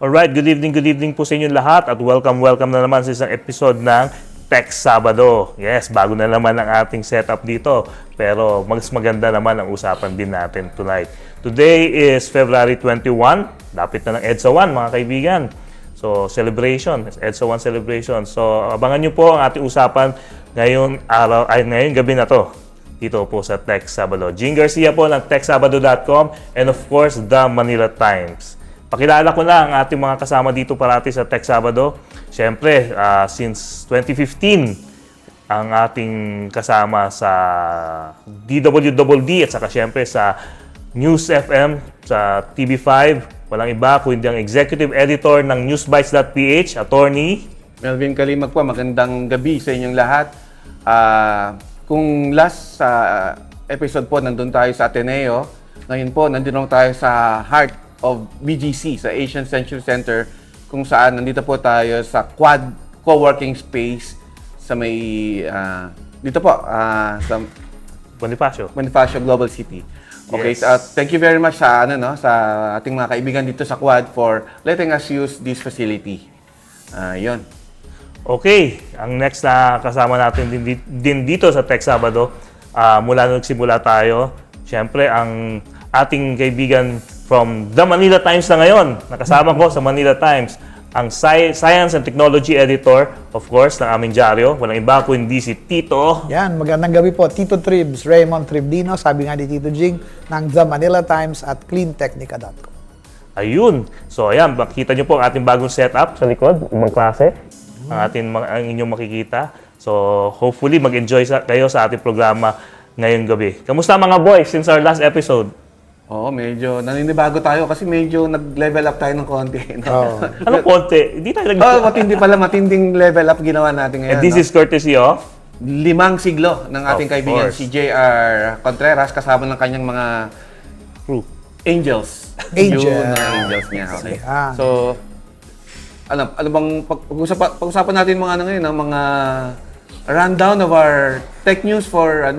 Alright, good evening po sa inyong lahat at welcome na naman sa isang episode ng Tech Sabado. Yes, bago na naman ang ating setup dito, pero mas maganda naman ang usapan din natin tonight. Today is February 21, lapit na ng EDSA 1 mga kaibigan. So, celebration, EDSA 1 celebration. So, abangan nyo po ang ating usapan ngayong gabi na to. Dito po sa Tech Sabado. Jing Garcia po ng techsabado.com and of course, The Manila Times. Pakilala ko na ang ating mga kasama dito parati sa Tech Sabado. Siyempre, since 2015, ang ating kasama sa DWDD at saka siyempre sa News FM, sa TV5. Walang iba kundi ang Executive Editor ng newsbites.ph, Attorney Melvin Kalimag po, magandang gabi sa inyong lahat. Kung last episode po, nandun tayo sa Ateneo. Ngayon po, nandun tayo sa heart of BGC, sa Asian Century Center, kung saan nandito po tayo sa Quad Co-working Space sa may, dito po, sa Bonifacio Global City. Okay, Yes. Thank you very much sa, sa ating mga kaibigan dito sa Quad for letting us use this facility. Yun. Okay, ang next na kasama natin din dito sa Tech Sabado, mula nung nagsimula tayo, siyempre ang ating kaibigan from The Manila Times na ngayon. Nakasama ko sa Manila Times, ang Science and Technology Editor, of course, ng aming dyaryo. Walang iba kundi si Tito. Yan, magandang gabi po. Tito Tribs, Raymond Tribdino, sabi nga ni Tito Jing, ng The Manila Times at cleantechnica.com. Ayun. So, ayan, makikita nyo po ang ating bagong setup sa likod. Ibang klase. Ang inyong makikita. So, hopefully, mag-enjoy kayo sa ating programa ngayong gabi. Kamusta mga boys since our last episode? Oo, medyo naninibago tayo kasi medyo nag-level up tayo ng konti. No? Anong konti? Hindi tayo matinding level up ginawa natin ngayon. And this is courtesy of? 5 siglo ng ating Of kaibigan course. si J.R. Contreras kasama ng kanyang mga Crew. angels. Angels. Yun, na angels niya. Okay. Yan. So, ano bang pag-usapan natin mga ngayon, mga rundown of our tech news for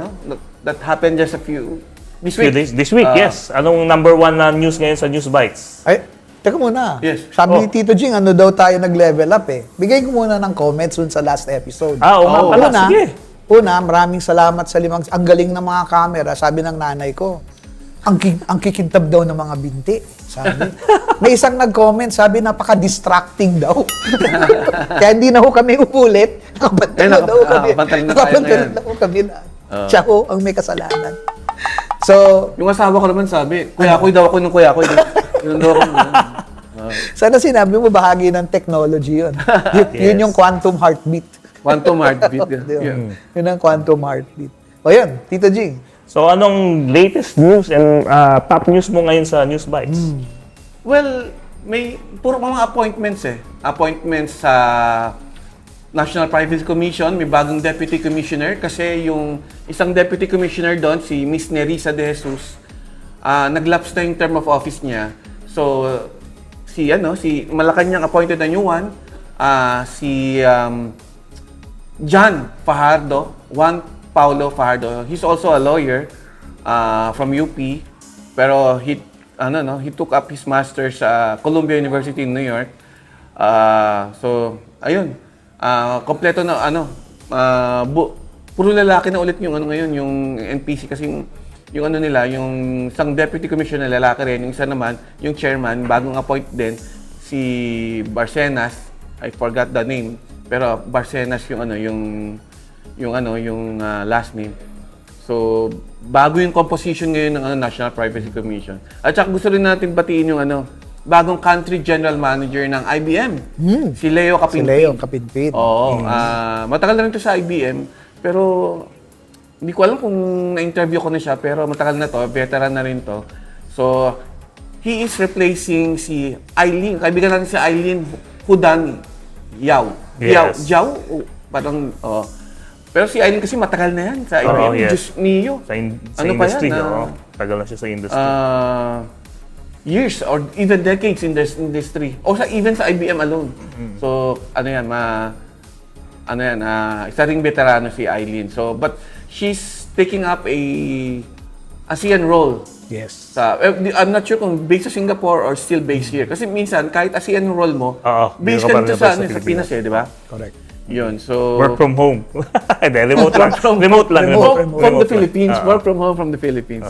that happened just this week. This week, yes. Anong number one na news ngayon sa News Bites? Ay, teka muna. Yes. Sabi ni Tito Jing, ano daw tayo nag-level up eh. Bigay ko muna ng comments dun sa last episode. Oo nga pala, Una, sige. maraming salamat sa ang galing ng mga camera. Sabi ng nanay ko, ang kikintab daw ng mga binti. Sabi. May isang nag-comment, sabi napaka-distracting daw. Kaya hindi na ho kami upulit. Nakabantala daw kami. Nakabantala na daw kami na. Siya ho ang may kasalanan. So, Yung asawa ko naman sabi, kuya-kuy daw ako ng kuya-kuy. Yun daw ako. sana sinabi mo bahagi ng technology yun. Yun yung quantum heartbeat. Quantum heartbeat. Yun ang quantum heartbeat. O yun, Tito G. So, anong latest news and top news mo ngayon sa News Bites? Well, may puro mga appointments eh. Appointments sa National Privacy Commission, may bagong Deputy Commissioner kasi yung isang Deputy Commissioner doon, si Miss Nerissa De Jesus, nag-lapse na yung term of office niya. So, si Malacanang appointed a new one, si Juan Paulo Fajardo. He's also a lawyer from UP, pero he took up his master's sa Columbia University in New York. So, ayun. Kompleto na puro lalaki na ulit yung ngayon, yung NPC kasi yung nila, yung isang deputy commissioner lalaki rin, yung isa naman, yung chairman, bagong appoint din, si Barcenas, I forgot the name, pero Barcenas yung last name. So, bago yung composition ngayon ng National Privacy Commission. At saka gusto rin natin batiin yung bagong country general manager ng IBM. Si Leo Si Capinpin. Leo Kapinpin. Oo. Matagal na rin to sa IBM, pero hindi ko alam kung na-interview ko na siya, pero matagal na to, veteran na rin to. So, he is replacing si Eileen. Kaibigan natin si Eileen Hudan Yao. Yes. Yao? Parang, pero si Eileen kasi matagal na yan sa IBM. Oo, yes. Diyos mio. Sa Ano pa industry, yan, oo. Tagal na siya sa industry. Years or even decades in this industry. O even sa IBM alone. So, isa ring veterano si Eileen. So, but she's taking up a ASEAN role. Yes. I'm not sure kung based sa Singapore or still based here. Kasi minsan, kahit ASEAN role mo, Oo, based hindi ka ka pa dito rin sa, sa sa Pinas di ba? Correct. Yun, so... Work from home. Hindi, remote lang. Remote lang. From the lang. Philippines. Work from home from the Philippines.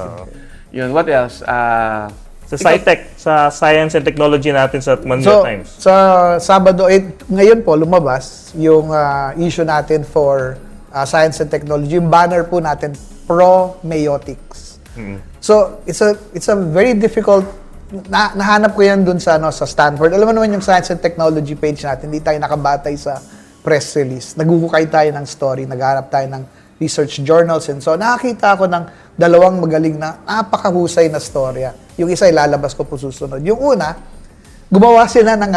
Yun, what else? Sa SciTech, sa Science and Technology natin sa So, Manila Times. sa Sabado 8, ngayon po lumabas yung issue natin for Science and Technology. Yung banner po natin, Pro-Meiotics. So, it's a very difficult, nahanap ko yan dun sa Stanford. Alam mo naman yung Science and Technology page natin, hindi tayo nakabatay sa press release. Naghuhukay tayo ng story, nagharap tayo ng research journals and so nakakita ako ng dalawang magaling na napakahusay na storya. Yung isa ilalabas ko po susunod. Yung una, gumawa sila ng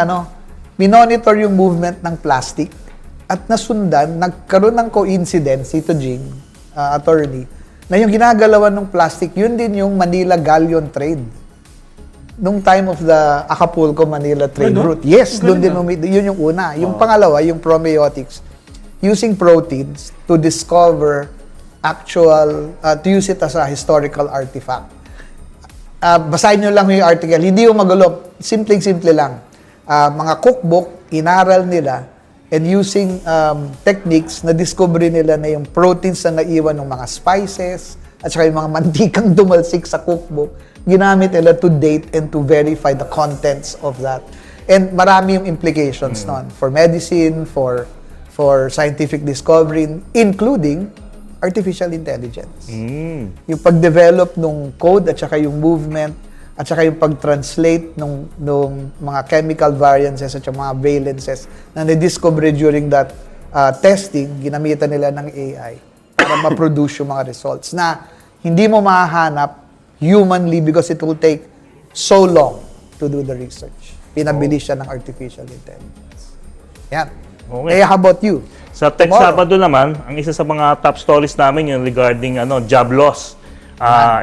minonitor yung movement ng plastic at nasundan, nagkaroon ng coincidence, Tito Jing, attorney, na yung ginagalawan ng plastic, yun din yung Manila Galleon trade. Nung time of the Acapulco-Manila trade route. Yes, doon din yun yung una. Yung pangalawa, yung Pro-Meiotics, using proteins to discover to use it as a historical artifact. Basahin nyo lang yung article. Hindi yung magulo. Simpleng-simple lang. Mga cookbook, inaral nila, and using techniques, na-discover nila na yung proteins na naiwan ng mga spices, at saka yung mga mantikang dumalsik sa cookbook, ginamit nila to date and to verify the contents of that. And marami yung implications nun for medicine, for scientific discovery, including artificial intelligence. Yung pag-develop ng code at saka yung movement at saka yung pag-translate nung mga chemical variances at yung mga valences na na-discover during that testing, ginamitan nila ng AI para ma-produce yung mga results na hindi mo mahahanap humanly because it will take so long to do the research. Pinabili siya ng artificial intelligence. Yan. Okay. How about you? Sa Tech Tomorrow. Sabado naman, ang isa sa mga top stories namin yung regarding job loss.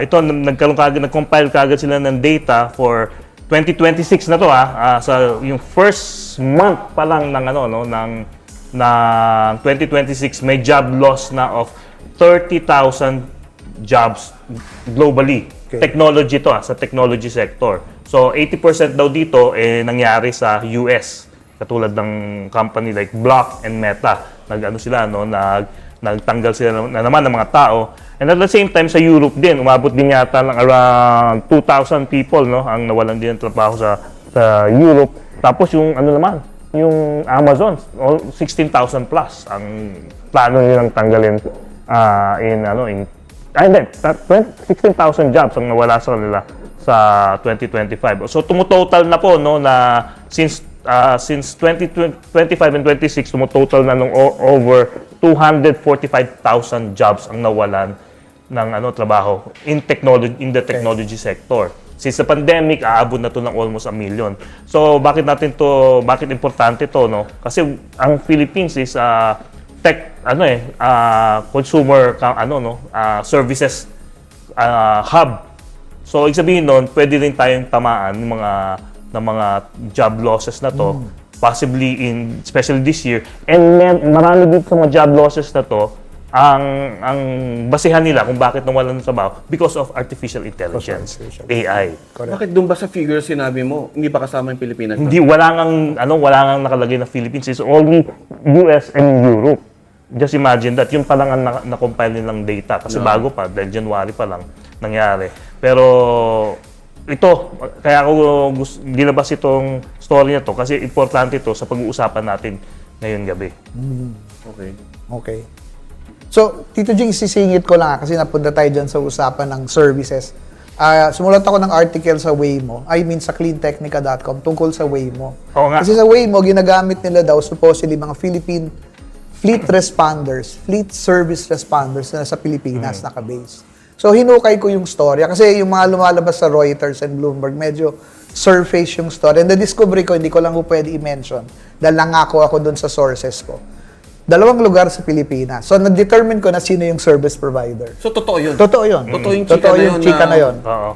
Ito, nag-compile kagad sila ng data for 2026 na to sa yung first month pa lang ng ng 2026 may job loss na of 30,000 jobs globally. Okay. Technology to sa technology sector. So 80% daw dito nangyari sa US. Katulad ng company like Block and Meta. Nagtanggal sila na naman ng mga tao. And at the same time sa Europe din, umabot din yata ng around 2,000 people ang nawalan din ng trabaho sa Europe. Tapos yung yung Amazon, 16,000 plus ang plano nilang tanggalin 16,000 jobs ang nawala sa kanila sa 2025. So tumutotal na po na since 2025 and 26 tumutotal na ng over 245,000 jobs ang nawalan ng trabaho in the technology sector. Since the pandemic, aabot na to ng almost 1 million. So bakit importante to Kasi ang Philippines is tech consumer services hub. So ibig sabihin nun, pwede rin tayong tamaan ng mga job losses na to, possibly especially this year. And marami dito sa mga job losses na to ang basihan nila kung bakit nawalan ng trabaho because of artificial intelligence, AI. Bakit doon ba sa figure sinabi mo, hindi pa kasama yung Pilipinas? Hindi, wala nang nakalagay na Philippines. It's only US and Europe. Just imagine that. Yun pa lang ang na-compile nilang data. Kasi bago pa, dahil January pa lang nangyari. Pero ito, kaya ako nilabas itong story na to kasi importante ito sa pag-uusapan natin ngayong gabi. Okay. So, Tito Jing, sisingit ko lang kasi napunta tayo dyan sa usapan ng services. sumulat ako ng article sa Waymo, sa cleantechnica.com tungkol sa Waymo. Oo nga. Kasi sa Waymo, ginagamit nila daw supposedly mga Philippine fleet responders, fleet service responders na sa Pilipinas naka-base. So, hinukay ko yung story. Kasi yung mga lumalabas sa Reuters and Bloomberg, medyo surface yung story. And na-discovery ko, hindi ko lang po pwede i-mention dahil nangako ako dun sa sources ko. 2 lugar sa Pilipinas. So, na-determine ko na sino yung service provider. So, totoo yun. Totoo yun. Totoo yung Totoo chika na yung yun chika na- na yun. Oo.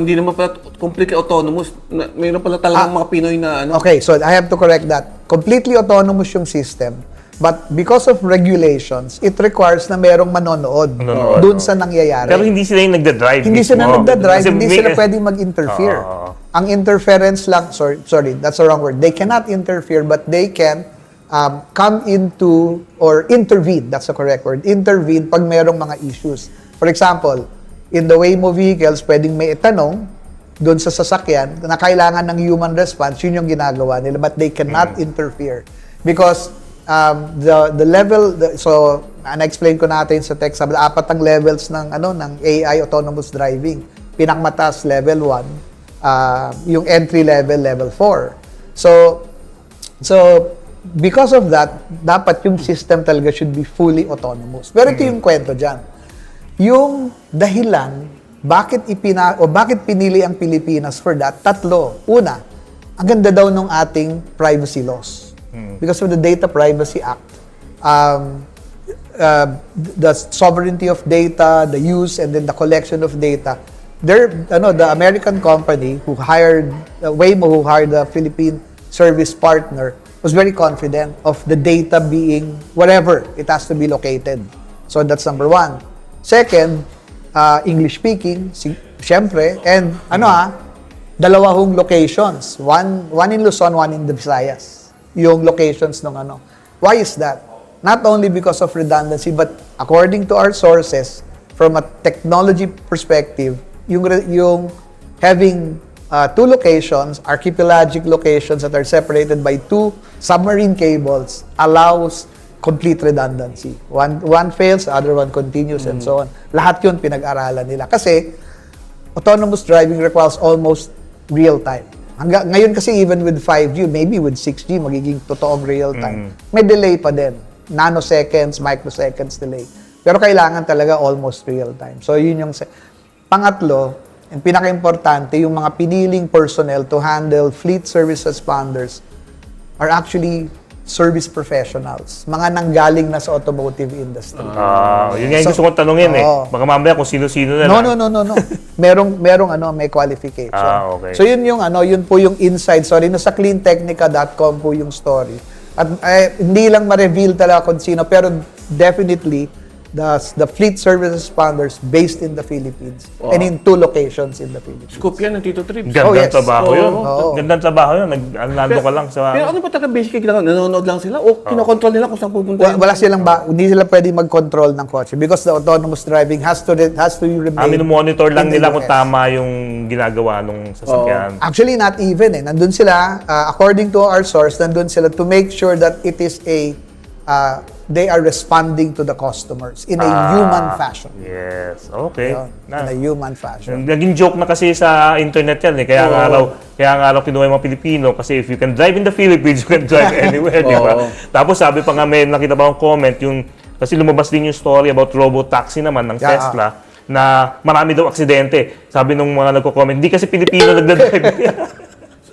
Hindi naman pala completely autonomous. Mayroon pala talagang mga Pinoy na Okay, so I have to correct that. Completely autonomous yung system. But because of regulations, it requires na merong manonood dun sa nangyayari. Pero hindi sila yung nagda-drive Hindi mismo. sila nagda-drive, Kasi hindi may- sila pwedeng mag-interfere. Oo. Ang interference lang, sorry, that's the wrong word. They cannot interfere, but they can come into or intervene, that's the correct word, intervene pag merong mga issues. For example, in the Waymo vehicles, pwedeng may itanong doon sa sasakyan na kailangan ng human response, yun yung ginagawa nila, but they cannot interfere. Because the level, so, na-explain ko natin sa text, 4 ang levels ng AI autonomous driving. Pinakmataas level 1, yung entry level 4. So because of that, dapat yung system talaga should be fully autonomous. Pero ito yung kwento dyan. Yung dahilan, bakit pinili ang Pilipinas for that? 3. Una, ang ganda daw ng ating privacy laws. Because of the Data Privacy Act, the sovereignty of data, the use, and then the collection of data, the American company who hired Waymo, who hired the Philippine service partner, was very confident of the data being wherever it has to be located. So that's number 1. Second, English speaking, syempre, and 2 locations. One in Luzon, one in the Visayas. Yung locations ng Why is that? Not only because of redundancy, but according to our sources, from a technology perspective, yung having 2 locations, archipelagic locations that are separated by 2 submarine cables allows complete redundancy. One fails, the other one continues, and so on. Lahat yun pinag-aralan nila. Kasi autonomous driving requires almost real time. Ngayon kasi even with 5G, maybe with 6G, magiging totoong real time. May delay pa din. Nanoseconds, microseconds delay. Pero kailangan talaga almost real time. So yun yung... Pangatlo, yung pinaka-importante, yung mga piniling personnel to handle fleet service responders are actually service professionals. Mga nanggaling na sa automotive industry. Yun nga yung gusto kong tanungin Baka mamaya kung sino-sino na lang. No. Merong may qualification. Okay. So yun po yung inside story. Sa cleantechnica.com po yung story. At hindi lang ma-reveal talaga kung sino, pero definitely the fleet service responders based in the Philippines and in 2 locations in the Philippines. Scoop yan ng Tito Trips. Gandang yes. trabaho yun. Oo. Gandang trabaho yun. Nandun ka lang sa... Pero ano ba talaga basically ginagawa? Nanonood lang sila? O kinokontrol nila kung saan pupunta? Hindi sila pwede mag-control ng kotse because the autonomous driving has to remain monitor lang in the nila kung US. tama yung ginagawa nung sasakyan. Actually, not even Nandun sila, according to our source, nandun sila to make sure that it is they are responding to the customers in a human fashion. Yes. Okay. In a human fashion. Naging joke na kasi sa internet yan Kaya nga raw kinuha yung mga Pilipino kasi if you can drive in the Philippines, you can drive anywhere, di ba? Tapos sabi pa nga may nakita ba akong comment kasi lumabas din yung story about robotaxi naman ng Tesla na marami daw aksidente. Sabi nung mga nagko-comment, hindi kasi Pilipino nagdadrive.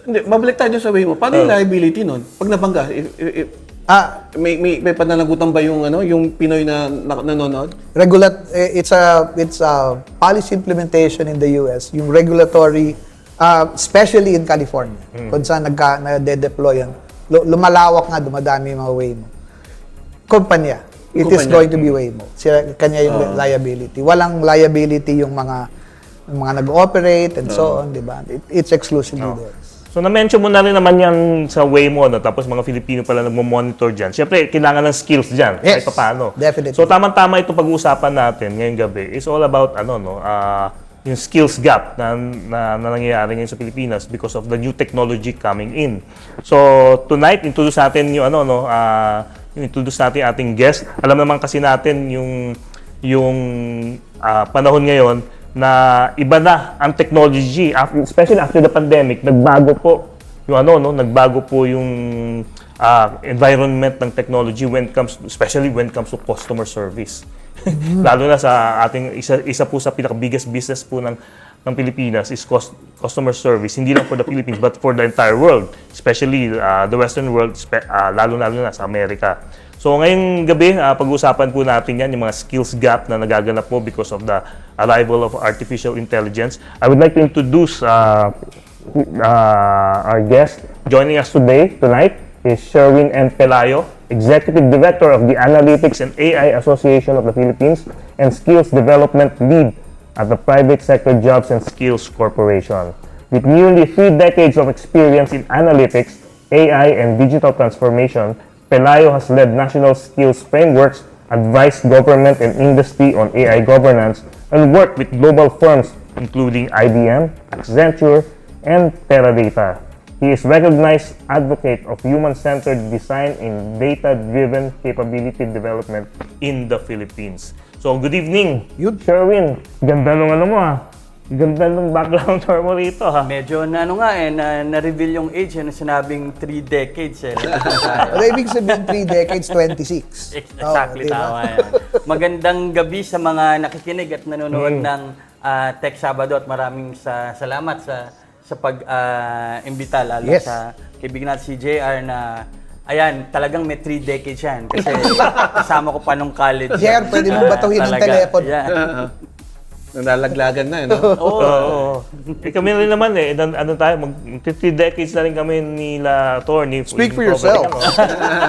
Hindi, babalik tayo sa way mo. Paano yung liability nun? Pag nabangga, may pananagutan ba yung Pinoy na nanonood? It's a policy implementation in the US, yung regulatory, especially in California, kung saan nade-deploy yan. Lumalawak nga, dumadami yung mga Waymo. Kumpanya. It is going to be Waymo. Kanya yung liability. Walang liability yung mga nag-ooperate and so on, di ba? It's exclusively theirs. So na-mention mo na rin naman yan sa Waymo, tapos mga Filipino pala nagmo-monitor dyan. Siyempre, kailangan ng skills dyan, kahit Yes, paano. definitely. So tamang-tama itong pag-uusapan natin ngayong gabi is all about yung skills gap na nangyayari ngayon sa Pilipinas because of the new technology coming in. So tonight, introduce natin yung introduce natin ating guest. Alam naman kasi natin yung panahon ngayon, na iba na ang technology, especially after the pandemic, nagbago po yung nagbago po yung environment ng technology especially when it comes to customer service. Lalo na sa ating isa po sa pinaka-biggest business po ng Pilipinas is customer service, hindi lang for the Philippines but for the entire world, especially the Western world, lalo na sa Amerika. So ngayong gabi, pag-uusapan po natin yan, yung mga skills gap na nagaganap po because of the arrival of artificial intelligence. I would like to introduce our guest. Joining us tonight is Sherwin M. Pelayo, Executive Director of the Analytics and AI Association of the Philippines and Skills Development Lead at the Private Sector Jobs and Skills Corporation. With nearly 3 decades of experience in analytics, AI, and digital transformation, Pelayo has led national skills frameworks, advised government and industry on AI governance, and worked with global firms including IBM, Accenture, and Teradata. He is recognized advocate of human-centered design and data-driven capability development in the Philippines. So, good evening, Sherwin. Ganda nung Ganda nung background mo rito, ha? Medyo na-reveal yung age, sinabing 3 decades. Ano ibig sabihin 3 decades, 26? Exactly, tama yan. Magandang gabi sa mga nakikinig at nanonood ng Tech Sabado at maraming salamat sa pag-imbita, lalo sa kaibigan natin si JR na ayan, talagang may 3 decades yan. Kasi kasama ko pa nung college. JR, pwede mo batuhin ang telepono. Yeah. Nalalaglagan na, no? Oo. Kami rin naman mag-3 decades na rin kami nila attorney. Speak for yourself.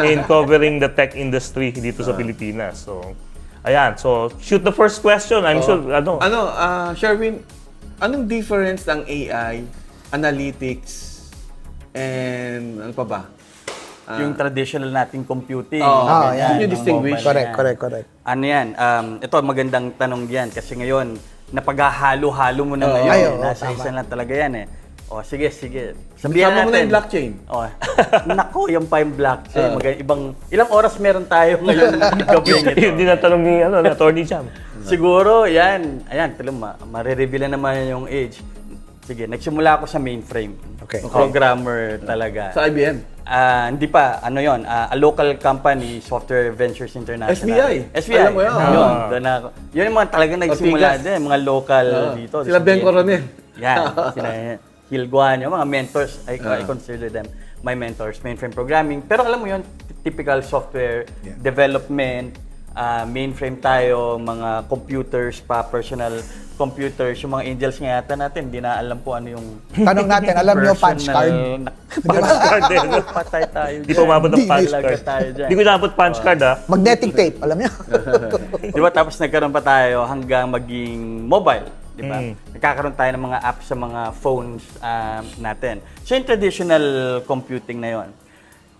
In covering the tech industry dito sa Pilipinas. So, ayan. So, shoot the first question. I'm sure, Sherwin, anong difference ng AI, analytics, and ano pa ba? Yung traditional nating computing. Yun yung distinguish. Correct. Ano yan? Ito, magandang tanong yan. Kasi ngayon, napaghahalo-halo mo na ngayon. Nasa isa lang talaga yan eh. Sige. Sabihan Sama mo na natin. yung blockchain. Naku, yung pa yung blockchain. Ilang oras meron tayo ngayon gabi nito. Hindi na tanong ni Attorney Jam. Siguro, yan. Ayan, marireveal na naman yung age. Sige, nagsimula ako sa mainframe. Okay. Programmer talaga. Sa IBM. Hindi pa, a local company, Software Ventures International. SBI. Alam mo yun. Yun yung mga talagang nagsimula din, mga local dito. Sila Ben Coronel. Yan, sila Hilguan, yung mga mentors, I consider them my mentors, mainframe programming. Pero alam mo yun, typical software development, mainframe tayo, mga computers pa, personal computers, yung mga angels nga yata natin, hindi na alam po ano yung... Tanong natin, alam nyo punch card? Punch card din. Patay tayo. Di pa umabot ng punch card. Di ko umabot punch card, ha? Magnetic tape, alam nyo? Di ba? Tapos nagkaroon pa tayo hanggang maging mobile. Di ba? Nagkakaroon tayo ng mga apps sa mga phones natin. So yung traditional computing na yon.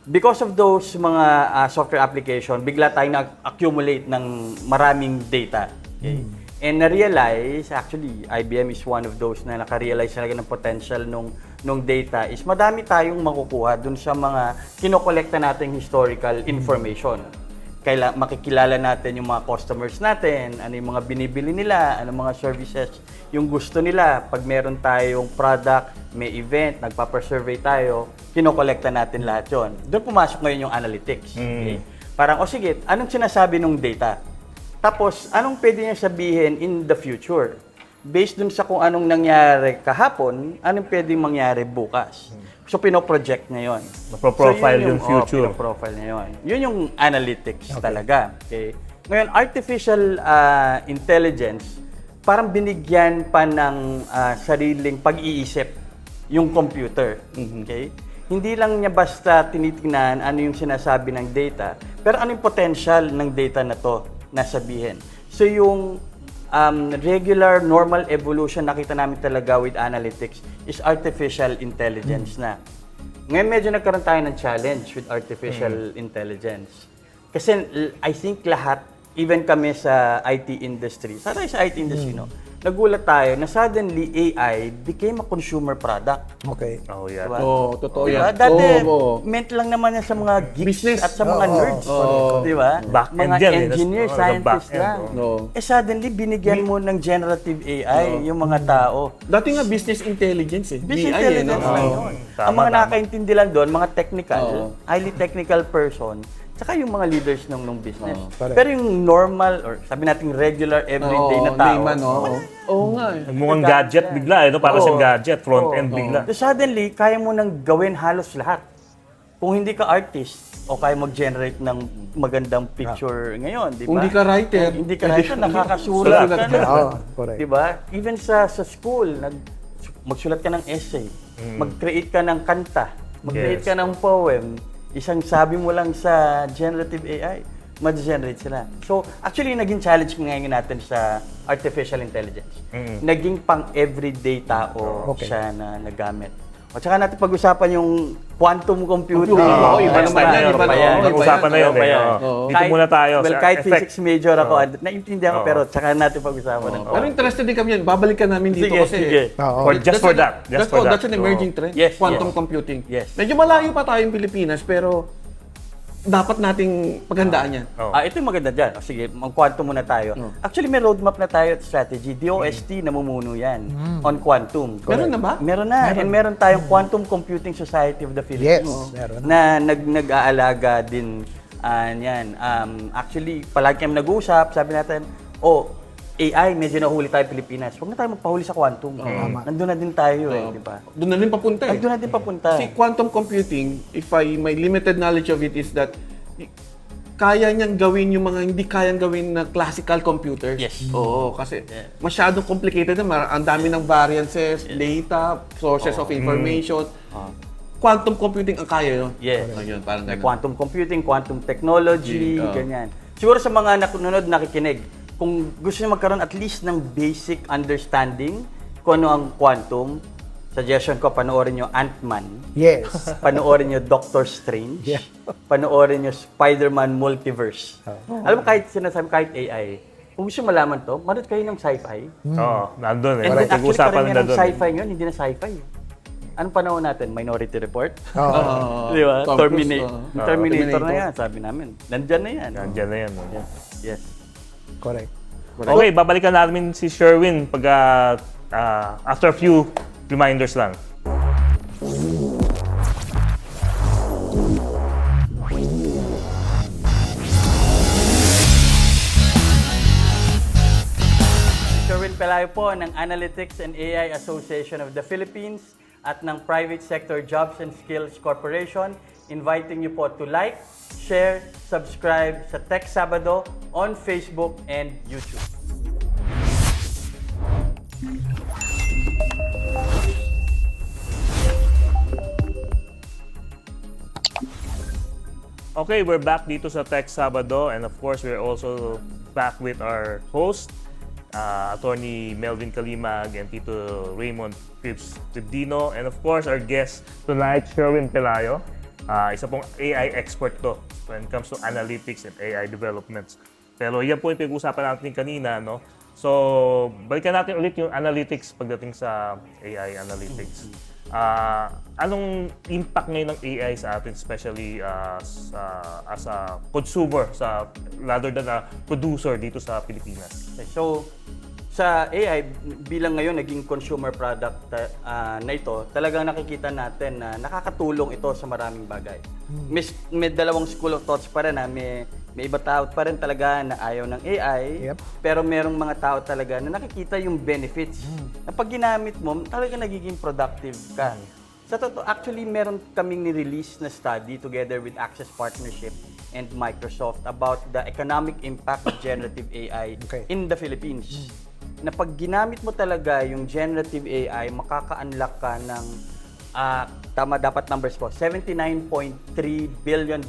Because of those mga software application, bigla tayong na-accumulate ng maraming data. Okay? And na-realize, actually, IBM is one of those na naka-realize talaga ng potential nung data is madami tayong makukuha dun sa mga kinokolekta nating historical information. Makikilala natin yung mga customers natin, ano yung mga binibili nila, ano mga services yung gusto nila. Pag meron tayong product, may event, nagpapasurvey tayo, kinokolekta natin lahat yun. Doon pumasok ngayon yung analytics. Okay? Parang, sige, anong sinasabi nung data? Tapos, anong pwede niya sabihin in the future? Based dun sa kung anong nangyari kahapon, anong pwedeng mangyari bukas? So, pinoproject niya yun. Maproprofile yung future. Pinoprofile niya yun. Yun yung analytics talaga. Okay? Ngayon, artificial intelligence, parang binigyan pa ng sariling pag-iisip yung computer. Okay? Hindi lang niya basta tinitingnan ano yung sinasabi ng data, pero ano yung potential ng data na to na sabihin. So yung regular, normal evolution nakita namin talaga with analytics is artificial intelligence na. Ngayon medyo nagkaroon tayo ng challenge with artificial intelligence. Kasi I think lahat even kami sa IT industry, sa IT industry, no? Nagulat tayo na suddenly AI became a consumer product. Okay. Oh, yeah. Diba? Oo, totoo Diba? yan. Dati, Oo. meant lang naman yan sa mga geeks Business. at sa mga nerds. Di ba? Back-end Mga yan eh. engineer, Oh, scientists back-end, lang. oh. Eh suddenly, binigyan mo ng generative AI yung mga tao. Dati nga business intelligence eh. Business BI intelligence eh, no? lang Oo. yun. Tama, Ang mga tama. nakakaintindi lang doon, mga technical, Oo. highly technical person, tsaka yung mga leaders nung business. Correct. Pero yung normal, or sabi natin regular, everyday na Oo, tao, layman, oo. Oo nga eh. Mukhang gadget bigla, eh, no? Para Oo. siyang gadget, front-end Oo. bigla. So suddenly, kaya mo nang gawin halos lahat. Kung hindi ka artist, o kaya mag-generate ng magandang picture ngayon, di ba? Kung hindi ka writer, Kung hindi ka writer, nakakasulat Sulat ka ka. na. Oo, correct. Di ba? Even sa school, magsulat ka ng essay, mag-create ka ng kanta, mag-create Yes. ka ng poem, isang sabi mo lang sa generative AI, mag-generate sila. So, actually, naging challenge ngayon natin sa artificial intelligence. Naging pang-everyday tao Okay. siya na nagamit. O tsaka natin pag-usapan yung quantum computing. Oo, iba Next naman time, yan, meron iba pa naman. yan. Oo, Pag-usapan na yun. Meron pa eh, yan. oo. Dito muna tayo. Well, sa kahit effect. physics major ako, naiintindihan ko, Oo. pero tsaka natin pag-usapan ng Pero interested din kami yan. Babalikan namin dito Sige, kasi. sige. Oo. Just for that. Just for that. That's an emerging trend. Yes, Quantum yes. computing. Yes. Medyo malayo pa tayong Pilipinas, pero dapat nating paghandaan yan. Oo. Ito yung maganda dyan. O, sige, mag-quantum muna tayo. Actually, may roadmap na tayo at strategy. DOST, namumuno yan on quantum. Meron na ba? Meron na. And meron tayong Quantum Computing Society of the Yes, Philippines. meron. Na nag-aalaga din yan. Actually, palagi kami nag-uusap. Sabi natin, AI, medyo nahuli tayo Pilipinas. Huwag na tayo magpahuli sa quantum. Nandun na din tayo di ba? Doon na rin papunta eh. Nandun na din papunta. Si quantum computing, if my limited knowledge of it is that kaya niyang gawin yung mga hindi kayang gawin na classical computers. Yes. Oo, kasi masyadong complicated na. Ang dami ng variances, data, sources of information. Quantum computing ang kaya yun. Yes. Ayun, parang May ganun. quantum computing, quantum technology, Yeah. ganyan. Siguro sa mga nakununod, nakikinig, kung gusto niyo magkaroon at least ng basic understanding kung ano ang quantum, suggestion ko, panoorin niyo Ant-Man, Yes. panoorin niyo Doctor Strange, Yeah. panoorin niyo Spider-Man Multiverse. Alam mo, kahit sinasabi, kahit AI, kung gusto malaman to, manood kayo ng sci-fi. Oo, nandun eh. And then actually, Pag-usapan karamihan na ng doon. sci-fi ngayon, hindi na sci-fi. Anong panahon natin? Minority Report? Oo. Di ba? Tom Cruise, Terminator Terminator. na yan, sabi namin. Nandyan na yan. Nandiyan na yan. no? Yes. Correct. Okay, babalikan namin si Sherwin pag after a few reminders lang. Sherwin Pelayo po ng Analytics and AI Association of the Philippines at ng Private Sector Jobs and Skills Corporation, inviting you po to like, share, subscribe sa Tech Sabado on Facebook and YouTube. Okay, we're back dito sa Tech Sabado and of course, we're also back with our host, Attorney Melvin Kalimag and Tito Raymond Cripps Tibdino, and of course, our guest tonight, Sherwin Pelayo. Isa pong AI expert to when it comes to analytics and AI developments. Pero yan po yung pag-usapan natin kanina, no? So, balikan natin ulit yung analytics pagdating sa AI analytics. Anong impact ngayon ng AI sa atin, especially as a consumer, rather than a producer dito sa Pilipinas? Okay, so, sa AI, bilang ngayon naging consumer product na ito, talagang nakikita natin na nakakatulong ito sa maraming bagay. May dalawang school of thoughts pa rin na may iba tao pa rin talaga na ayaw ng AI, Yep. pero merong mga tao talaga na nakikita yung benefits. Na pag ginamit mo, talaga nagiging productive ka. Sa totoo, actually, meron kaming ni-release na study together with Access Partnership and Microsoft about the economic impact of generative AI Okay. in the Philippines. Na pag ginamit mo talaga yung generative AI, makaka-unlock ka ng, tama dapat numbers ko, $79.3 billion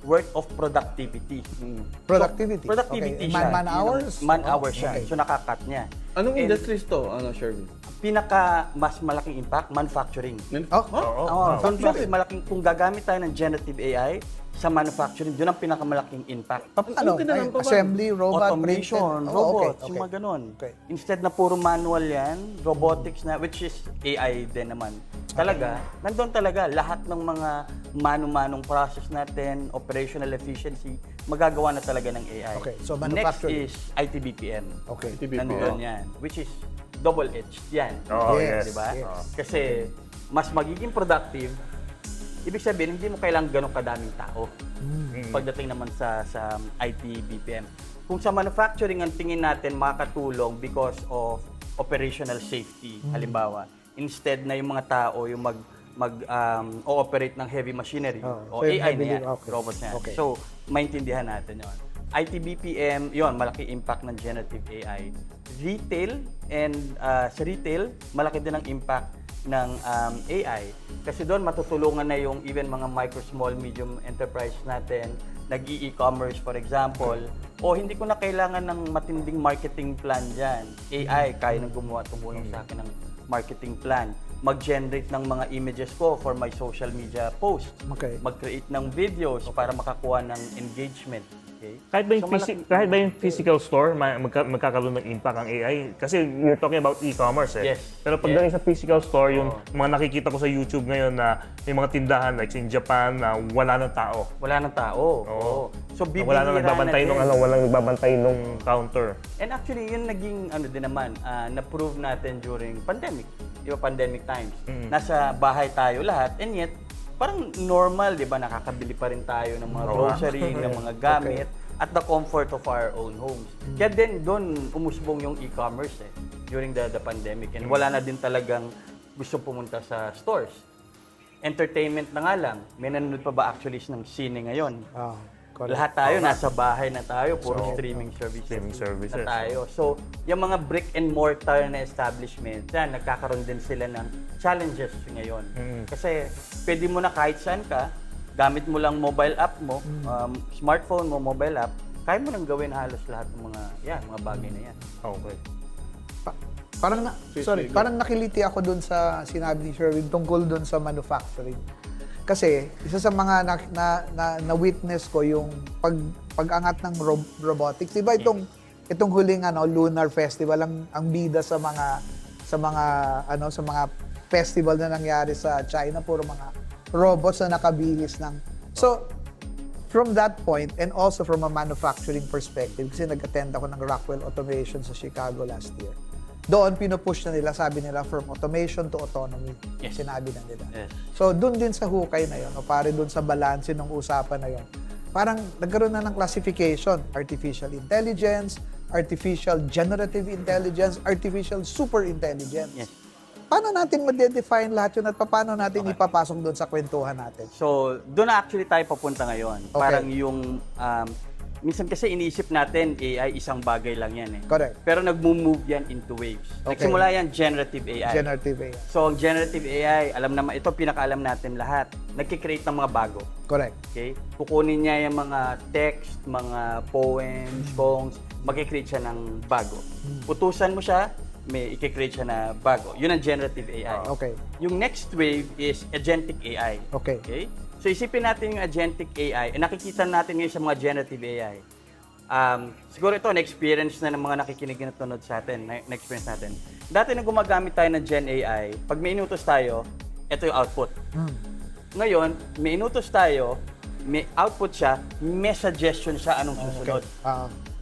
worth of productivity. Productivity. So, productivity Okay. siya. Man-hours? Man-hours Oh, siya. okay. So, nakakat niya. Anong And industries to, Sherwin? pinaka mas malaking impact, manufacturing. Oh, Oo. Oo, so mas malaking, kung gagamit tayo ng generative AI, sa manufacturing, doon ang pinakamalaking impact. Ano, ka na lang, Papa? assembly, robot, Automation, printed. robots, Okay. yung mga ganun. Okay. Instead na puro manual yan, robotics na, which is AI din naman. Talaga, nandun talaga, lahat ng mga manu-manong process natin, operational efficiency, magagawa na talaga ng AI. Okay, so Next manufacturing. is IT-BPM. Okay. Nandun yan, which is double-edged yan. Oh, Yes. Diba? yes. Kasi, mas magiging productive, ibig sabihin, hindi mo kailangan ganun kadaming tao. Pagdating naman sa IT BPM. Kung sa manufacturing ang tingin natin makakatulong because of operational safety, halimbawa, instead na yung mga tao yung o-operate ng heavy machinery Oh, o so yung AI heavy na yan, okay. robots na yan. Okay. So, maintindihan natin yon. IT BPM, yon malaki impact ng generative AI. Retail and sa retail, malaki din ang impact ng AI. Kasi doon matutulungan na yung even mga micro, small, medium enterprise natin, nag-e-commerce for example, o hindi ko na kailangan ng matinding marketing plan dyan. AI, kaya nang gumawa, tumulong sa akin ng marketing plan. Mag-generate ng mga images ko for my social media posts. Okay. Mag-create ng videos para makakuha ng engagement. Okay? Kahit ba yung physical store, magkakaroon ng impact ang AI? Kasi we're talking about e-commerce eh. Yes. Pero pagdating sa physical store, yung mga nakikita ko sa YouTube ngayon na may mga tindahan like in Japan na wala ng tao. Wala ng tao. Oo. So, Wala na nagbabantay din. walang nagbabantay nung counter. And actually, yun naging din naman, na-prove natin during pandemic. Diba, pandemic times. Nasa bahay tayo lahat, and yet, parang normal, di ba, nakakabili pa rin tayo ng mga grocery, ng mga gamit, at the comfort of our own homes. Kaya din, doon umusbong yung e-commerce during the pandemic. And wala na din talagang gusto pumunta sa stores. Entertainment na nga lang, may nanonood pa ba actually ng sine ngayon? Correct. Lahat tayo, nasa bahay na tayo, puro streaming services na tayo. So, yung mga brick and mortar na establishment, yan, nagkakaroon din sila ng challenges ngayon. Kasi, pwede mo na kahit saan ka, gamit mo lang mobile app mo, smartphone mo, mobile app, kaya mo nang gawin halos lahat ng mga bagay na yan. Okay. Parang nakiliti ako dun sa sinabi ni Sherwin tungkol dun sa manufacturing. Kasi isa sa mga na-witness ko yung pag-angat ng robotics. Diba itong huling Lunar Festival ang bida sa mga festival na nangyari sa China, puro mga robots na nakabihis ng. So from that point and also from a manufacturing perspective, kasi nag-attend ako ng Rockwell Automation sa Chicago last year. Doon, pinupush na nila, sabi nila, from automation to autonomy. Yes. Sinabi na nila. Yes. So, doon din sa hukay na yon, o pare doon sa balanse ng usapan na yon, parang nagkaroon na ng classification. Artificial intelligence, artificial generative intelligence, artificial super intelligence. Yes. Paano natin ma-define lahat yun at paano natin ipapasok doon sa kwentuhan natin? So, doon na actually tayo papunta ngayon. Okay. Parang yung, minsan kasi iniisip natin, AI, isang bagay lang yan eh. Correct. Pero nag-move yan into waves. Okay. Nagsimula yan, generative AI. Generative AI. So, ang generative AI, alam naman, ito pinakaalam natin lahat, nagkikreate ng mga bago. Correct. Okay? Kukunin niya yung mga text, mga poems, songs, mag-create siya ng bago. Utusan mo siya, may i-create siya na bago. Yun ang generative AI. Okay. Yung next wave is agentic AI. Okay. Okay? So isipin natin yung agentic AI, nakikita natin ngayon sa mga generative AI. Siguro ito, na-experience na ng mga nakikinig na nanonood sa atin, na-experience natin. Dati na gumagamit tayo ng Gen AI, pag may inutos tayo, ito yung output. Ngayon, may inutos tayo, may output siya, may suggestion siya anong susunod.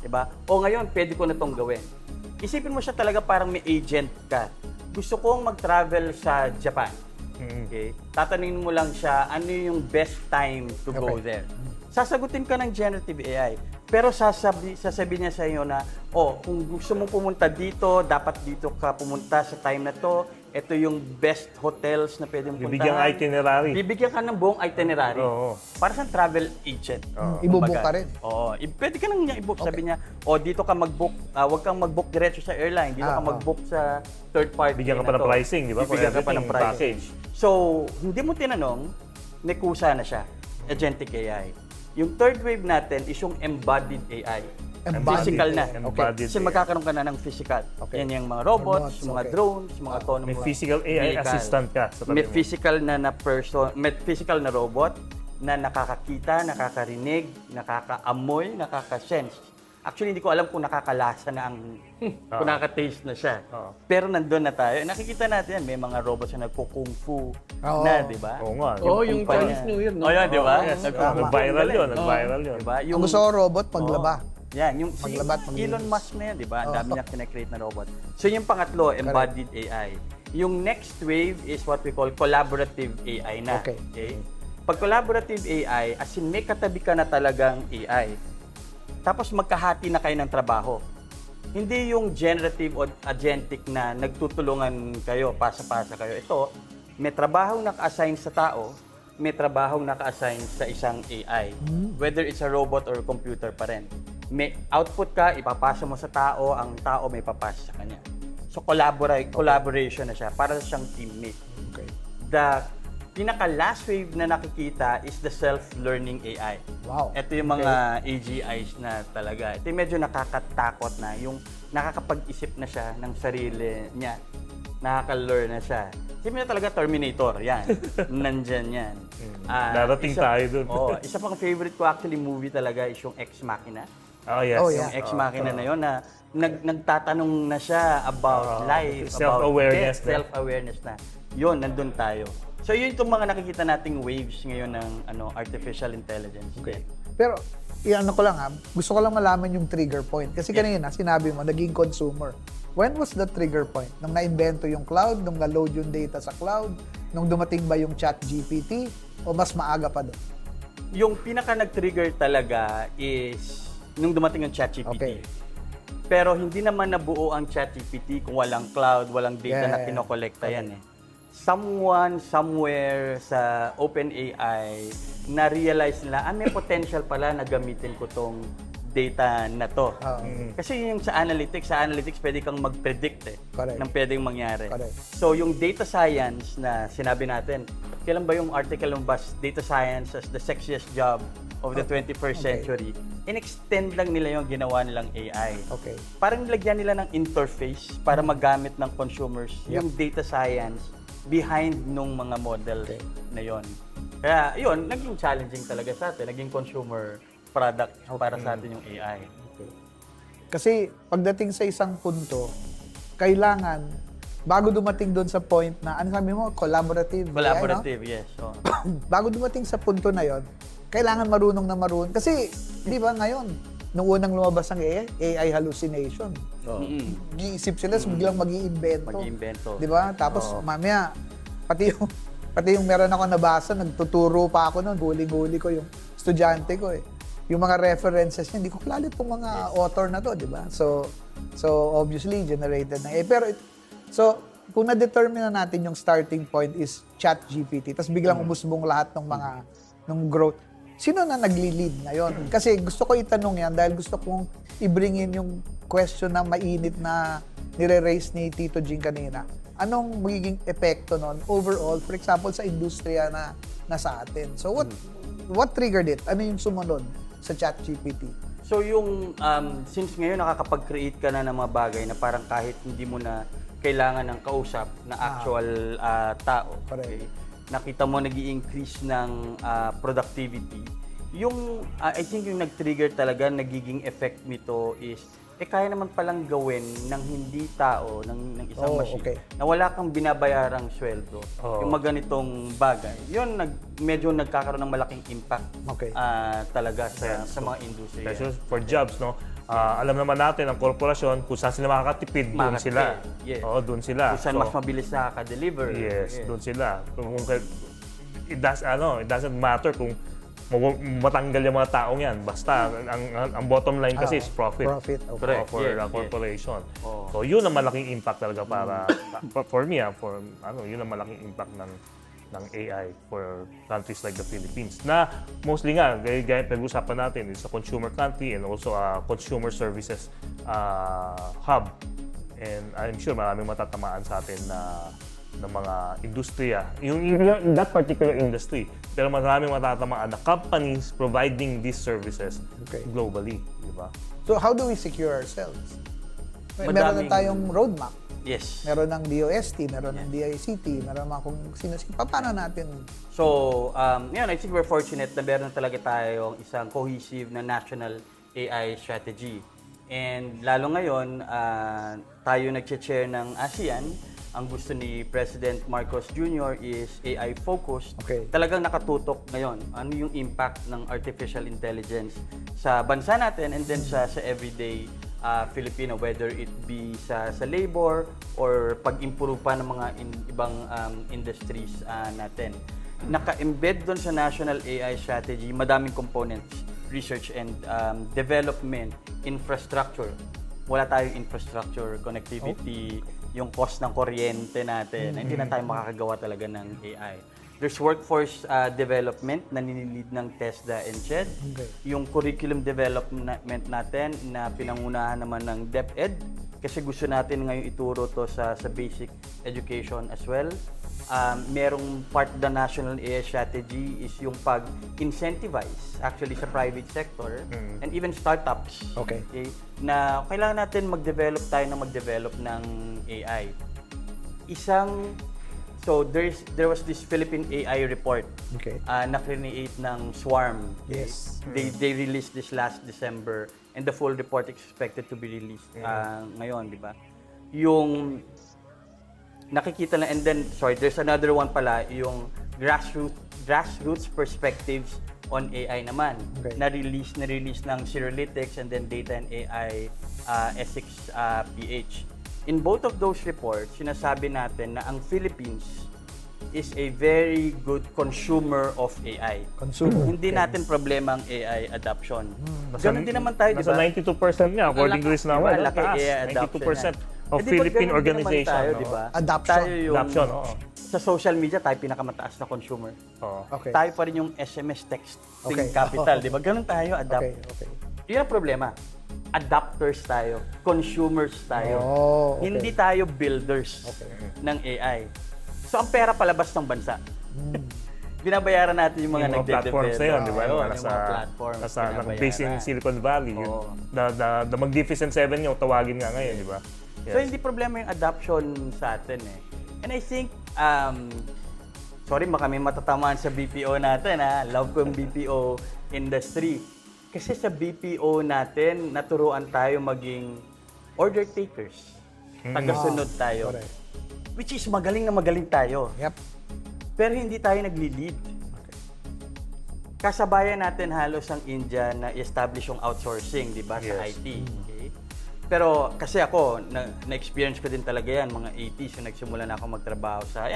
Diba? O ngayon, pwede ko na itong gawin. Isipin mo siya talaga parang may agent ka. Gusto kong mag-travel sa Japan. Okay? Tatanungin mo lang siya, ano yung best time to go there? Sasagutin ka ng generative AI. Pero sasabihin niya sa iyo na, kung gusto mong pumunta dito, dapat dito ka pumunta sa time na to. Ito yung best hotels na pwede mong puntahan. Bibigyan ka itinerary. Bibigyan ka ng buong itinerary. Oo. Para sa travel agent. Ibubook ka rin. Oo. Pwede ka nang niya i-book. Sabi niya, dito ka mag-book. Huwag kang mag-book diretso sa airline. Dito ka mag-book sa third party. Bigyan ka pa ng pricing, di ba? Bibigyan ka pa ng pricing. Package. So, hindi mo tinanong, may kusa na siya. Agentic AI. Yung third wave natin is yung embodied AI. Physical na. Embodied Kasi AI. magkakaroon ka na ng physical. Okay. Yan yung mga robots, Robots, mga okay. drones, mga autonomous May physical AI vehicle. assistant ka sa tabi May mo. physical na person, may physical na robot, na nakakakita, nakakarinig, nakakaamoy, nakakasense. Actually, hindi ko alam kung nakakalasa na kung nakaka-taste na siya. Pero nandun na tayo. Nakikita natin yan, may mga robots na nagko-kung fu na, di ba? Oo nga. Oh, yung kumpanya. Chinese New Year, no? Oh, yan, di ba? Yes, Nagko-kung fu nag-viral nila, yun, nag-viral yun. Diba? Ang gusto ko robot, paglaba. Yan, yung si Maglabat, maglinis. Elon Musk na yan, di ba? Ang dami niya kinakreate na robot. So yung pangatlo, embodied AI. Yung next wave is what we call collaborative AI na. Okay. Pag collaborative AI, as in may katabi ka na talagang AI. Tapos magkahati na kayo ng trabaho. Hindi yung generative o agentic na nagtutulungan kayo, pasa-pasa kayo. Ito, may trabahong naka-assign sa tao, may trabahong naka-assign sa isang AI. Whether it's a robot or computer pa rin. May output ka, ipapasa mo sa tao, ang tao may papasa sa kanya. So collaboration na siya, para siyang teammate. Okay. The pinaka-last wave na nakikita is the self-learning AI. Wow. Ito yung mga AGIs na talaga. Ito yung medyo nakakatakot na, yung nakakapag-isip na siya ng sarili niya. Nakaka-learn na siya. Isipin na talaga Terminator, yan. Nandyan yan. Darating tayo dun. Isa pang favorite ko actually movie talaga is yung Ex Machina. Oh, yes. Oh, yeah. Yung Ex Machina na yun na nagtatanong na siya about life, self-awareness about death, self-awareness na. Yun, nandun tayo. So yun itong mga nakikita nating waves ngayon ng artificial intelligence. Okay. Pero, ano ko lang gusto ko lang malaman yung trigger point. Kasi kanina, sinabi mo, naging consumer. When was the trigger point? Nung na-invento yung cloud, nung na-load yung data sa cloud, nung dumating ba yung ChatGPT, o mas maaga pa doon? Yung pinaka nag-trigger talaga is nung dumating yung ChatGPT. Okay. Pero hindi naman nabuo ang ChatGPT kung walang cloud, walang data na kinokolekta yan eh. Someone, somewhere sa OpenAI, na-realize nila, may potential pala na gamitin ko tong data na to. Kasi yung sa analytics pwede kang mag-predict Correct. ng pwedeng mangyari. Correct. So yung data science na sinabi natin, kailan ba yung article ng data science as the sexiest job of the 21st century, in-extend lang nila yung ginawa nilang AI. Okay. Parang nilagyan nila ng interface para magamit ng consumers yung data science behind nung mga models na yon. Kaya yun, naging challenging talaga sa atin, naging consumer product para sa atin yung AI. Okay. Kasi pagdating sa isang punto, kailangan, bago dumating doon sa point na, ano sabi mo, collaborative. Collaborative, yes. Oh. Bago dumating sa punto na yon, kailangan marunong na marunong. Kasi, di ba ngayon, nung unang lumabas ang AI hallucination, giisip sila, biglang mag-iimbento. Mag-iimbento. Di ba? Tapos, mamaya, pati yung meron ako nabasa, nagtuturo pa ako noon, huli-huli ko yung estudyante ko eh. Yung mga references niya, hindi ko kilala itong mga author na to, di ba? So obviously, generated na. So, kung na-determine na natin yung starting point is ChatGPT, tapos biglang umusbong lahat ng mga ng growth, sino na nagli-lead ngayon? Kasi gusto ko itanong yan dahil gusto kong i-bring in yung question na mainit na nire-raise ni Tito Jing kanina. Anong magiging epekto nun overall, for example, sa industriya na nasa atin? So, what triggered it? Ano yung sumunod sa ChatGPT? So yung, since ngayon nakakapag-create ka na ng mga bagay na parang kahit hindi mo na kailangan ng kausap na actual tao. Correct. Okay? Nakita mo nag-i-increase ng productivity. Yung, I think yung nag-trigger talaga, nagiging effect nito is, kaya naman palang gawin ng hindi tao, ng isang machine, na wala kang binabayarang sweldo. Yung mga ganitong bagay. Yun, medyo nagkakaroon ng malaking impact talaga sa mga industry. Especially for jobs, no? Alam naman natin, ang korporasyon, kung saan sila makakatipid, doon sila. Yes. Oo, doon sila. Kung saan mas mabilis nakaka-deliver. Yes, doon sila. It doesn't matter kung matanggal yung mga taong yan. Basta, ang bottom line kasi is profit. Profit, okay. For the corporation. So, yun ang malaking impact talaga para, for me, yun ang malaking impact ng AI for countries like the Philippines. Na, mostly nga, gaya pag-usapan natin, is a consumer country and also a consumer services hub. And I'm sure maraming matatamaan sa atin ng mga industriya, in that particular industry. Pero maraming matatamaan na companies providing these services globally, di ba? So, how do we secure ourselves? Meron na tayong roadmap. Yes. Meron ng DOST, meron ng DICT, meron mga kung sino-sino. Paano natin? So, yun, I think we're fortunate na meron talaga tayong isang cohesive na national AI strategy. And lalo ngayon, tayo nag-chair ng ASEAN. Ang gusto ni President Marcos Jr. is AI-focused. Okay. Talagang nakatutok ngayon. Ano yung impact ng artificial intelligence sa bansa natin and then sa everyday Filipino, whether it be sa labor or pag-improve pa ng mga ibang industries natin. Naka-embed doon sa National AI Strategy, madaming components, research and development, infrastructure. Wala tayong infrastructure, connectivity, yung cost ng kuryente natin. Hindi na tayo makakagawa talaga ng AI. There's workforce development na nililid ng TESDA and CHED. Okay. Yung curriculum development natin na pinangunahan naman ng DepEd kasi gusto natin ngayon ituro to sa basic education as well. Merong part of the national AI strategy is yung pag-incentivize actually sa private sector and even startups. Okay. Na kailangan natin mag-develop ng AI. So there was this Philippine AI report Okay. na create ng Swarm. Yes. They released this last December and the full report expected to be released ngayon, di ba? Yung nakikita lang, and then, there's another one pala, yung grassroots perspectives on AI naman. Okay. Na-release ng Cyrillytics and then Data and AI Ethics PH. In both of those reports, sinasabi natin na ang Philippines is a very good consumer of AI. Consumer. Hindi natin problema ang AI adoption. Ganun din naman tayo, di Nasa ba? 92% nga, according to this number. Diba, laki Taas, AI adoption 92% of Philippine organization. Tayo, no? di ba? Adoption. Tayo yung, Adoption, oo. Sa social media, tayo pinakamataaas na consumer. Oo. Okay. Tayo pa rin yung SMS texting Okay. capital, di ba? Ganun tayo, adapt. Okay. Yun ang problema. Adapters tayo, consumers tayo. Oh, okay. Hindi tayo builders ng AI. So, ang pera palabas ng bansa. Binabayaran natin yung mga Yung mga platforms na yun, di ba? Oo, Yung yung mga platforms. based in binabayaran. Silicon Valley. Yun. Oo. The Magnificent Seven yung tawagin nga ngayon, di ba? So, hindi problema yung adoption sa atin eh. And I think, sorry, baka may matatamaan sa BPO natin ha. Love ko yung BPO industry. Kasi sa BPO natin, naturuan tayo maging order takers. Tagasunod tayo. Correct. Which is magaling na magaling tayo. Yep. Pero hindi tayo nagli-lead. Kasabayan natin halos ang India na establish yung outsourcing, di ba, sa Yes. IT. Okay? Pero kasi ako, na-experience ko din talaga yan, mga 80s, yung nagsimula na ako magtrabaho sa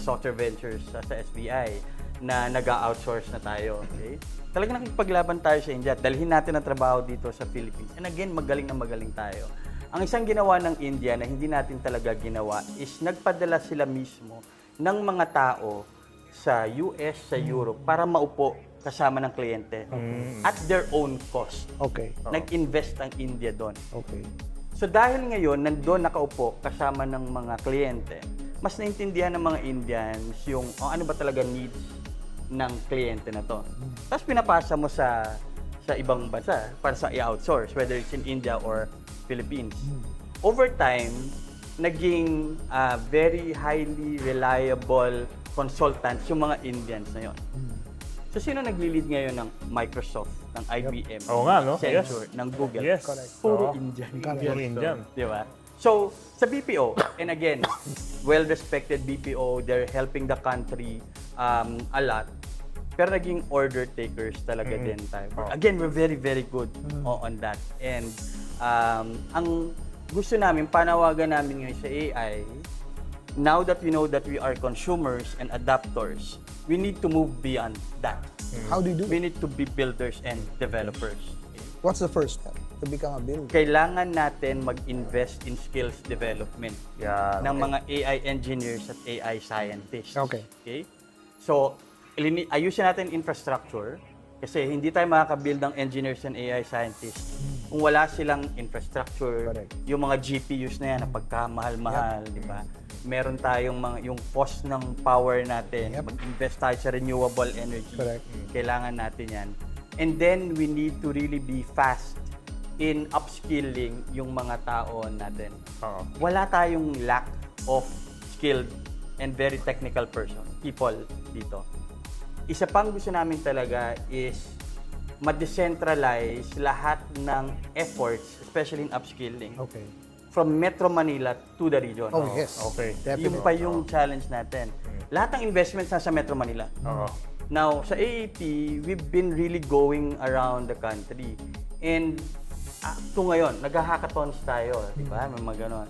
software ventures, sa SBI, na nag-outsource na tayo. Okay? Talagang nakipaglaban tayo sa India. Dalhin natin ang trabaho dito sa Philippines. And again, magaling na magaling tayo. Ang isang ginawa ng India na hindi natin talaga ginawa is nagpadala sila mismo ng mga tao sa US, sa Europe, para maupo kasama ng kliyente at their own cost. Okay. Nag-invest ang India doon. Okay. So dahil ngayon, nandoon nakaupo kasama ng mga kliyente, mas naintindihan ng mga Indians yung ano ba talaga needs ng kliyente na to. Tapos pinapasa mo sa ibang bansa para sa i-outsource, whether it's in India or Philippines. Over time, naging very highly reliable consultants yung mga Indians na yon. So sino nagli-lead ngayon ng Microsoft, ng IBM, Oo nga, no? Accenture, Yes. ng Google? Yes. Correct. Puro Oo. Indian. Puro Indian. Di ba? So, sa BPO, and again, well-respected BPO, they're helping the country a lot. Pero naging order takers talaga din tayo. Again, we're very, very good on that. And ang gusto namin, panawagan namin ngayon sa AI, now that we know that we are consumers and adapters, we need to move beyond that. How do you do We it? need to be builders and developers. What's the first step to become a builder? Kailangan natin mag-invest in skills development Yan. ng mga AI engineers at AI scientists. Okay. So, ayusin natin infrastructure kasi hindi tayo makaka-build ng engineers and AI scientists kung wala silang infrastructure. Correct. Yung mga GPUs na yan na pagkamahal-mahal, di ba? Meron tayong yung cost ng power natin. Yep. Mag-invest tayo sa renewable energy. Correct. Kailangan natin yan. And then, we need to really be fast in upskilling yung mga tao natin. Oo. Wala tayong lack of skilled and very technical people dito. Isa pang gusto namin talaga is ma-decentralize lahat ng efforts, especially in upskilling, Okay. from Metro Manila to the region. Oh, yes. Okay. Definitely. Yung pa yung challenge natin. Lahat ng investments nasa Metro Manila. Oo. Now, sa AAP, we've been really going around the country. And to ngayon, nag-hackathons tayo, di ba? May mga ganon.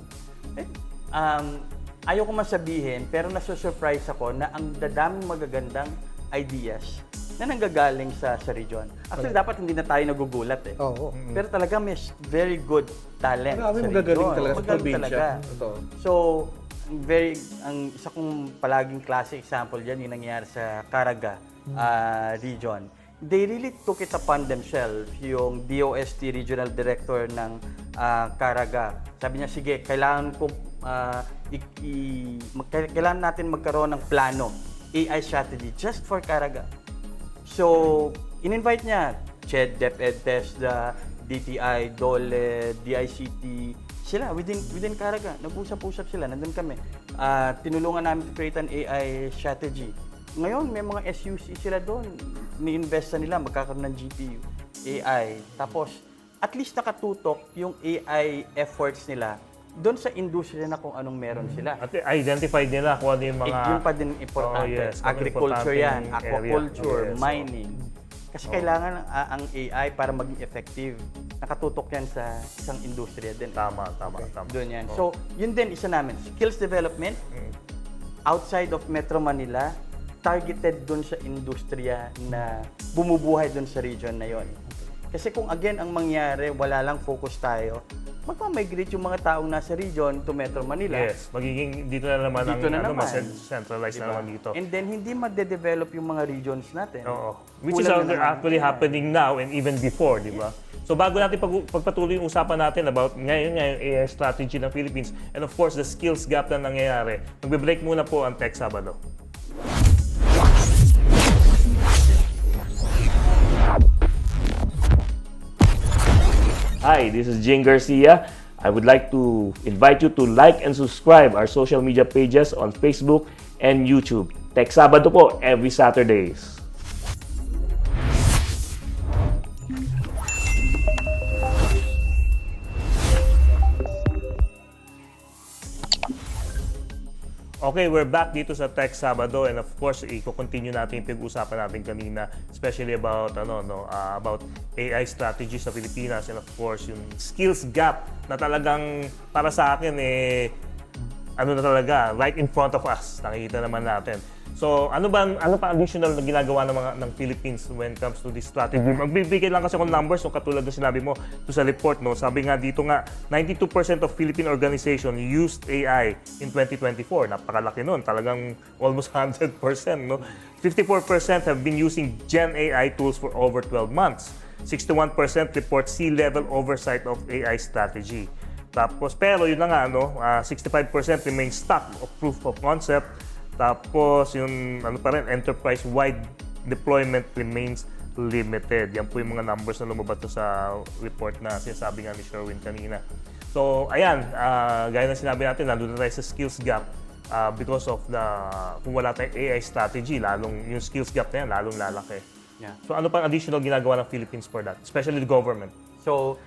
Ayaw ko masabihin, pero nasusurprise ako na ang dadaming magagandang ideas na nanggagaling sa region. Actually, dapat hindi na tayo nagugulat eh. Oo. Pero talaga may very good talent Marami sa magagaling region. talaga sa Magaling probinsya. talaga. Totoo. So, ang isa kong palaging classic example diyan yung nangyayari sa Caraga region. They really took it upon themselves, yung DOST Regional Director ng Caraga. Sabi niya, sige, kailangan natin magkaroon ng plano, AI strategy, just for Caraga. So, in-invite niya, CHED, DepEd, TESDA, DTI, DOLE, DICT, sila, within Caraga, nag-usap-usap sila, nandun kami. Tinulungan namin to create an AI strategy. Ngayon, may mga SUC sila doon. Ni-invest nila, magkakaroon ng GPU, AI. Tapos, at least nakatutok yung AI efforts nila doon sa industriya na kung anong meron sila. At identified nila kung ano yung mga... Yun pa din importante. Oh, yes. Agriculture yan, Importanteng aquaculture, area. Yes, mining. Kasi kailangan ang AI para maging effective. Nakatutok yan sa isang industriya din. Tama. Doon yan. So, yun din isa namin. Skills development outside of Metro Manila, targeted doon sa industriya na bumubuhay doon sa region na yon. Kasi kung again ang mangyari, wala lang focus tayo, magpa-migrate yung mga taong nasa region to Metro Manila. Yes, magiging dito na naman Dito na naman. mas centralized Diba? na naman dito. And then, hindi ma-develop yung mga regions natin. Oo. Which is Kulang na naman. actually happening now and even before, di ba? So bago natin pagpatuloy yung usapan natin about ngayon yung AI strategy ng Philippines and of course the skills gap na nangyayari, magbe-break muna po ang Tech Sabado. Hi, this is Jing Garcia. I would like to invite you to like and subscribe our social media pages on Facebook and YouTube. Tech Sabado po every Saturdays. Okay, we're back dito sa Tech Sabado and of course, i-continue natin yung pag-usapan natin kanina, especially about about AI strategy sa Pilipinas and of course, yung skills gap na talagang para sa akin na talaga right in front of us. Nakikita naman natin. So, ano pa additional na ginagawa ng Philippines when it comes to this strategy? Magbibigay lang kasi ako ng numbers, katulad na sinabi mo sa report, no? Sabi nga dito nga, 92% of Philippine organization used AI in 2024. Napakalaki nun, talagang almost 100%, no? 54% have been using Gen AI tools for over 12 months. 61% report C-level oversight of AI strategy. Tapos, pero yun na nga, 65% remain stuck of proof of concept. Tapos, yung enterprise-wide deployment remains limited. Yan po yung mga numbers na lumabas sa report na sinasabi nga ni Sherwin kanina. So, ayan, gaya na sinabi natin, nandun na tayo sa skills gap because of kung wala tayong AI strategy, yung skills gap na yan, lalong lalaki. Yeah. So, ano pang additional ginagawa ng Philippines for that? Especially the government. So,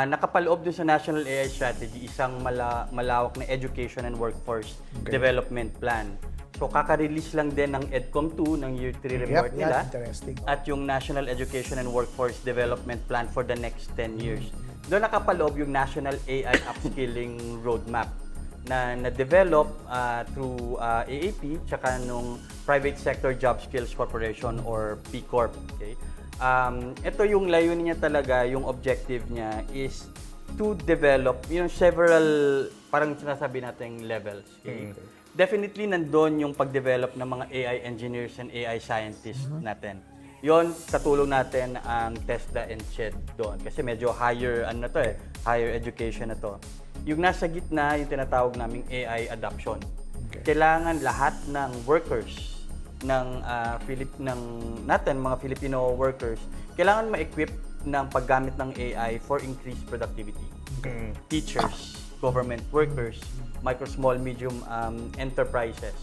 nakapaloob din sa National AI Strategy isang malawak na education and workforce development plan. So, kaka-release lang din ng EDCOM 2 ng Year 3 report nila. Interesting. At yung National Education and Workforce Development Plan for the next 10 years. Doon nakapaloob yung National AI Upskilling Roadmap na na-develop through AAP tsaka nung Private Sector Job Skills Corporation or PCorp. Okay? Ito yung layunin niya talaga, yung objective niya is to develop several, parang sinasabi natin levels. Okay? Definitely nandun yung pag-develop ng mga AI engineers and AI scientists natin. Yon, katulong natin ang TESDA and CHED doon. Kasi medyo higher education na to. Yung nasa gitna, yung tinatawag naming AI adoption. Kailangan lahat ng workers ng mga Filipino workers, kailangan ma-equip ng paggamit ng AI for increased productivity. Teachers, government workers, micro, small, medium enterprises.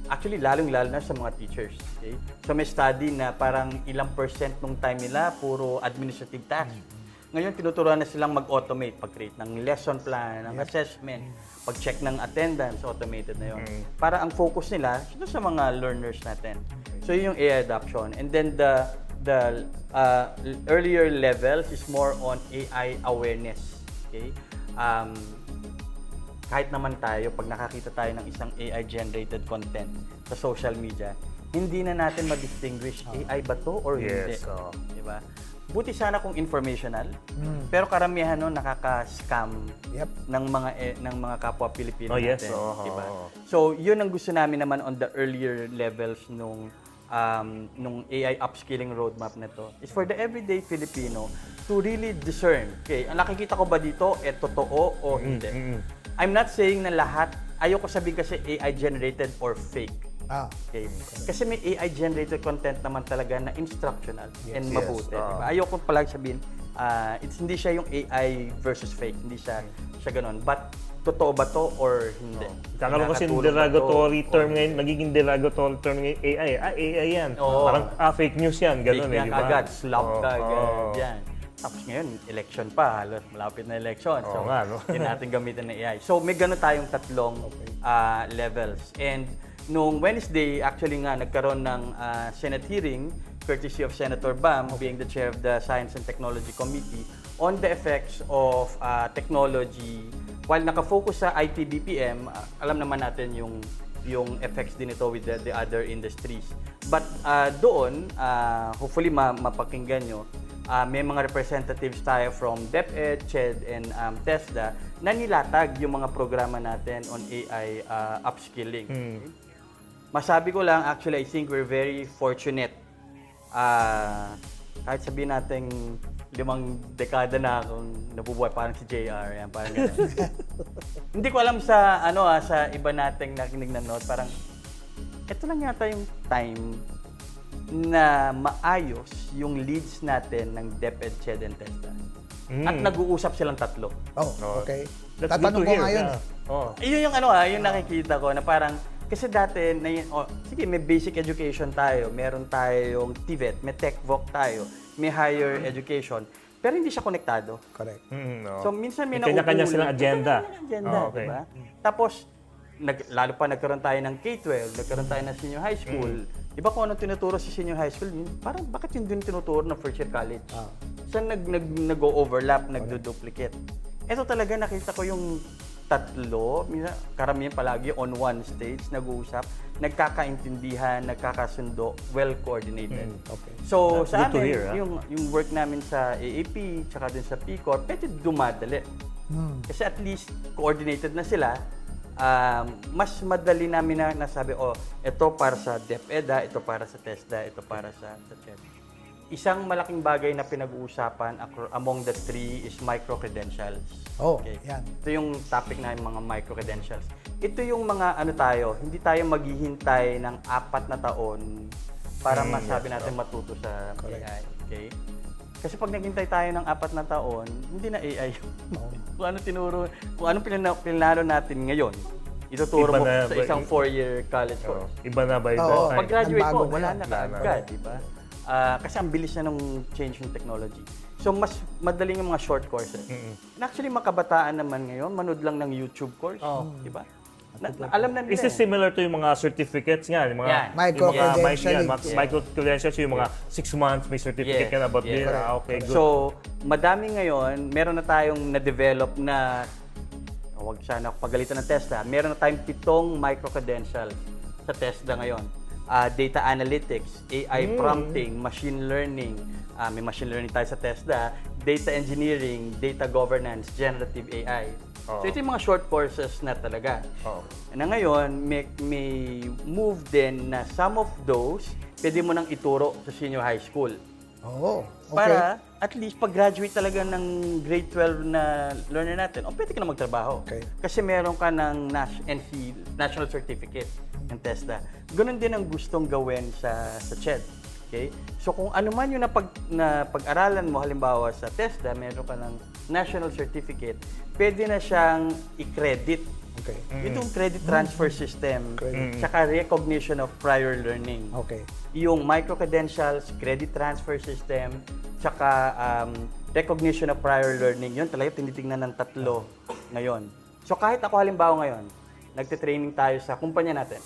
Actually, lalong-lalo na sa mga teachers. Okay? So may study na parang ilang percent ng time nila puro administrative tasks. Ngayon, tinuturuan na silang mag-automate, pag-create ng lesson plan, ng assessment, pag-check ng attendance, automated na yun. Para ang focus nila, ito sa mga learners natin. So yun yung AI adoption. And then the earlier levels is more on AI awareness. Okay? Kahit naman tayo, pag nakakita tayo ng isang AI-generated content sa social media, hindi na natin ma-distinguish AI ba to or hindi. Yes, oo. Diba? Buti sana kung informational, pero karamihan no nakaka-scam Yep. ng mga kapwa Pilipino Oh, yes, natin, oo, diba? oo. So, 'yun ang gusto namin naman on the earlier levels nung AI upskilling roadmap na to. Is for the everyday Filipino to really discern, okay, ang nakikita ko ba dito totoo o hindi? I'm not saying na lahat, ayoko sabihin kasi AI generated or fake. Okay. Kasi may AI-generated content naman talaga na instructional and mabuti. Diba? Ayoko palagi sabihin, hindi siya yung AI versus fake. Hindi siya ganun. But, totoo ba to or hindi? Kakaroon kasi Nakakatulong ba derogatory to term or ngayon, nagiging derogatory term ngayon, AI. AI yan. Oo. Parang fake news yan, gano'n fake eh, na di ba? agad, slap ka agad. Oo. Yan. Tapos ngayon, election pa, halos malapit na election. So, Oo nga, no? hindi natin gamitin ng AI. So, may gano'n tayong tatlong levels. And nung Wednesday, actually nga, nagkaroon ng Senate hearing, courtesy of Senator Bam, being the chair of the Science and Technology Committee, on the effects of technology. While nakafocus sa IT BPM, alam naman natin yung effects din ito with the other industries. But doon, hopefully mapakinggan nyo, may mga representatives tayo from DepEd, CHED, and TESDA na nilatag yung mga programa natin on AI upskilling. Okay? Masabi ko lang, actually, I think we're very fortunate. Kahit sabihin natin 5 dekada na akong nabubuhay, parang si JR, yan, parang gano'n. Hindi ko alam sa sa iba nating nakinig na note, parang ito lang yata yung time na maayos yung leads natin ng DepEd, CHED, and TESDA. At nag-uusap silang tatlo. Okay. That's good Tatanong to ko hear. ngayon. Yeah. Oh. Yun yung yung nakikita ko na parang, kasi dati, sige, may basic education tayo, meron tayong TVET, may TechVoc tayo, may higher education, pero hindi siya konektado. Correct. So, minsan may kanya-kanya silang agenda. Kanya-kanya agenda, Oh, okay. diba? Tapos, lalo pa nagkaroon tayo ng K-12, nagkaroon tayo ng senior high school. Diba kung anong tinuturo sa senior high school, yun, parang bakit yun din tinuturo ng first year college? So, nag-overlap, nagdo-duplicate. Ito talaga, nakita ko yung tatlo, karamihan palagi on one stage, nag-uusap, nagkakaintindihan, nagkakasundo, well-coordinated. Okay. So, That's sa good to amin, hear, yung work namin sa AAP, tsaka din sa PCOR, medyo dumadali. Kasi at least, coordinated na sila. Mas madali namin na nasabi, ito para sa DepEd, ito para sa TESDA, ito para sa CHED. Isang malaking bagay na pinag-uusapan among the three is micro-credentials. Yan. Ito yung topic na yung mga micro-credentials. Ito yung mga hindi tayo maghihintay ng 4 na taon para masabi natin matuto sa AI. Okay? Kasi pag naghintay tayo ng 4 na taon, hindi na AI yun. kung ano pinanalo natin ngayon, ituturo mo Iba na sa isang 4-year college course. Iba na by that Oo. time. Pag graduate Nagbago mo, na wala yan. na kaagad, di ba? Kasi ang bilis na ng change ng technology. So, mas madaling yung mga short courses. And actually, mga kabataan naman ngayon, manood lang ng YouTube course, di ba? Alam na nila. Is this similar to yung mga certificates nga? Yung mga, Yan. Micro-credentialing. Micro-credentials, yung mga 6 months, may certificate ka na about Yes. this. Okay, good. So, madami ngayon, meron na tayong na-develop na, huwag sana pagalitan ng TESDA, meron na tayong 7 micro-credentials sa TESDA ngayon. Data analytics, AI prompting, machine learning, may machine learning tayo sa TESDA, data engineering, data governance, generative AI. So ito yung mga short courses na talaga. Na ngayon, may move din na some of those, pwede mo nang ituro sa senior high school. Okay. Para at least pag-graduate talaga ng grade 12 na learner natin, pwede ka na magtrabaho. Okay. Kasi meron ka ng National Certificate ng TESDA. Ganun din ang gustong gawin sa CHED. Okay? So kung ano man yung napag-aralan mo, halimbawa sa TESDA, meron ka ng national certificate, pwede na siyang i-credit. Okay. Itong credit transfer system, tsaka recognition of prior learning. Okay. Yung micro-credentials, credit transfer system, tsaka recognition of prior learning, yun talaga tinitingnan ng tatlo ngayon. So kahit ako halimbawa ngayon, nagte-training tayo sa kumpanya natin,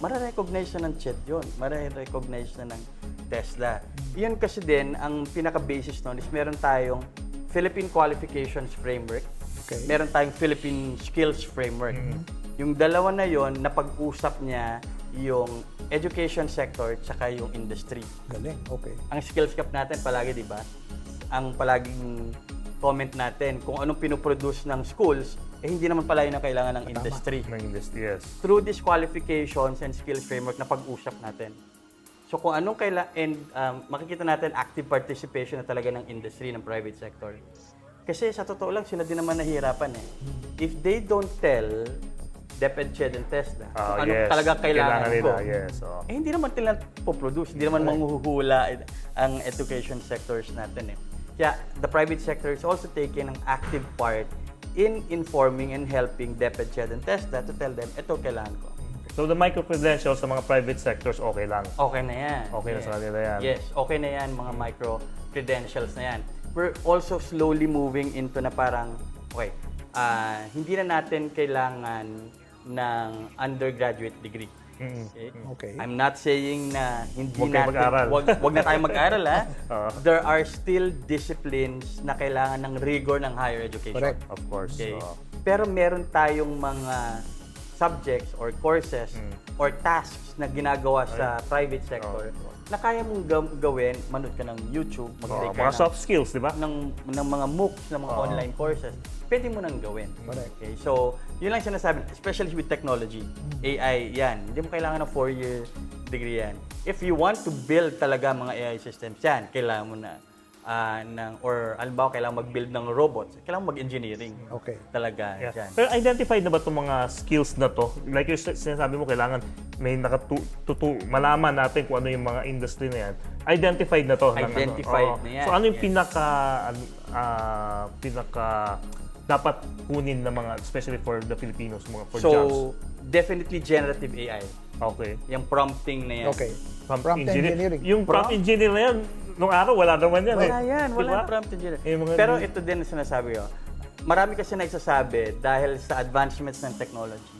mare-recognize na ng CHED yun, mare-recognize na ng TESDA. Yun kasi din, ang pinaka-basis nun is meron tayong Philippine Qualifications Framework, Okay. meron tayong Philippine Skills Framework. Yung dalawa na yon, napag-usap niya yung education sector tsaka yung industry. Galing. Okay. Ang skills gap natin palagi, di ba? Ang palaging comment natin kung anong pinoproduce ng schools, hindi naman pala yun ang kailangan ng industry. Ng industry, yes. Through these qualifications and skills framework na pag-usap natin. So kung anong makikita natin active participation na talaga ng industry, ng private sector. Kasi sa totoo lang, sila din naman nahihirapan eh. If they don't tell DepEd, CHED, and TESDA kung ano talaga kailangan nila, ko, yes. hindi naman nila po-produce, hindi naman manghuhula ang education sectors natin eh. Kaya the private sector is also taking an active part in informing and helping DepEd, CHED, and TESDA to tell them, ito kailangan ko. So the micro-credentials sa mga private sectors, okay lang. Okay na yan. Okay na sa kanila yan. Yes, okay na yan, mga micro-credentials na yan. We're also slowly moving into na parang, okay, hindi na natin kailangan ng undergraduate degree. Okay. I'm not saying na hindi Huwag kayo natin, mag-aral. wag na tayo mag-aral ha. Oo. There are still disciplines na kailangan ng rigor ng higher education. Correct. Of course. Okay. oo. Pero meron tayong mga subjects or courses or tasks na ginagawa sa private sector na kaya mong gawin, manood ka ng YouTube, mag-take ka Mga ng, soft skills, di ba? ng mga MOOCs, ng mga online courses, pwede mo nang gawin. Correct. Okay? So, yun lang sinasabi, especially with technology, AI, yan. Hindi mo kailangan ng 4-year degree yan. If you want to build talaga mga AI systems, yan, kailangan mo na or halimbawa kailangan mag-build ng robots, kailangan mag-engineering. Okay. Talaga, Yeah. yan. Pero identified na ba itong mga skills na to? Like yung sinasabi mo, kailangan may malaman natin kung ano yung mga industry na yan. Identified na to. Identified Oo. na yan. So ano yung Yes. pinaka dapat kunin ng mga, especially for the Filipinos, mga for So, jobs? definitely generative AI. Okay. Yung prompting na yan. Okay. Prompt Prompt engineering. Yung prompt engineer na yan, nung araw, wala naman yan eh. Wala yan, wala Diba? prompt engineer. Yung mga- Pero ito din ang sinasabi ko. Marami kasi nagsasabi dahil sa advancements ng technology.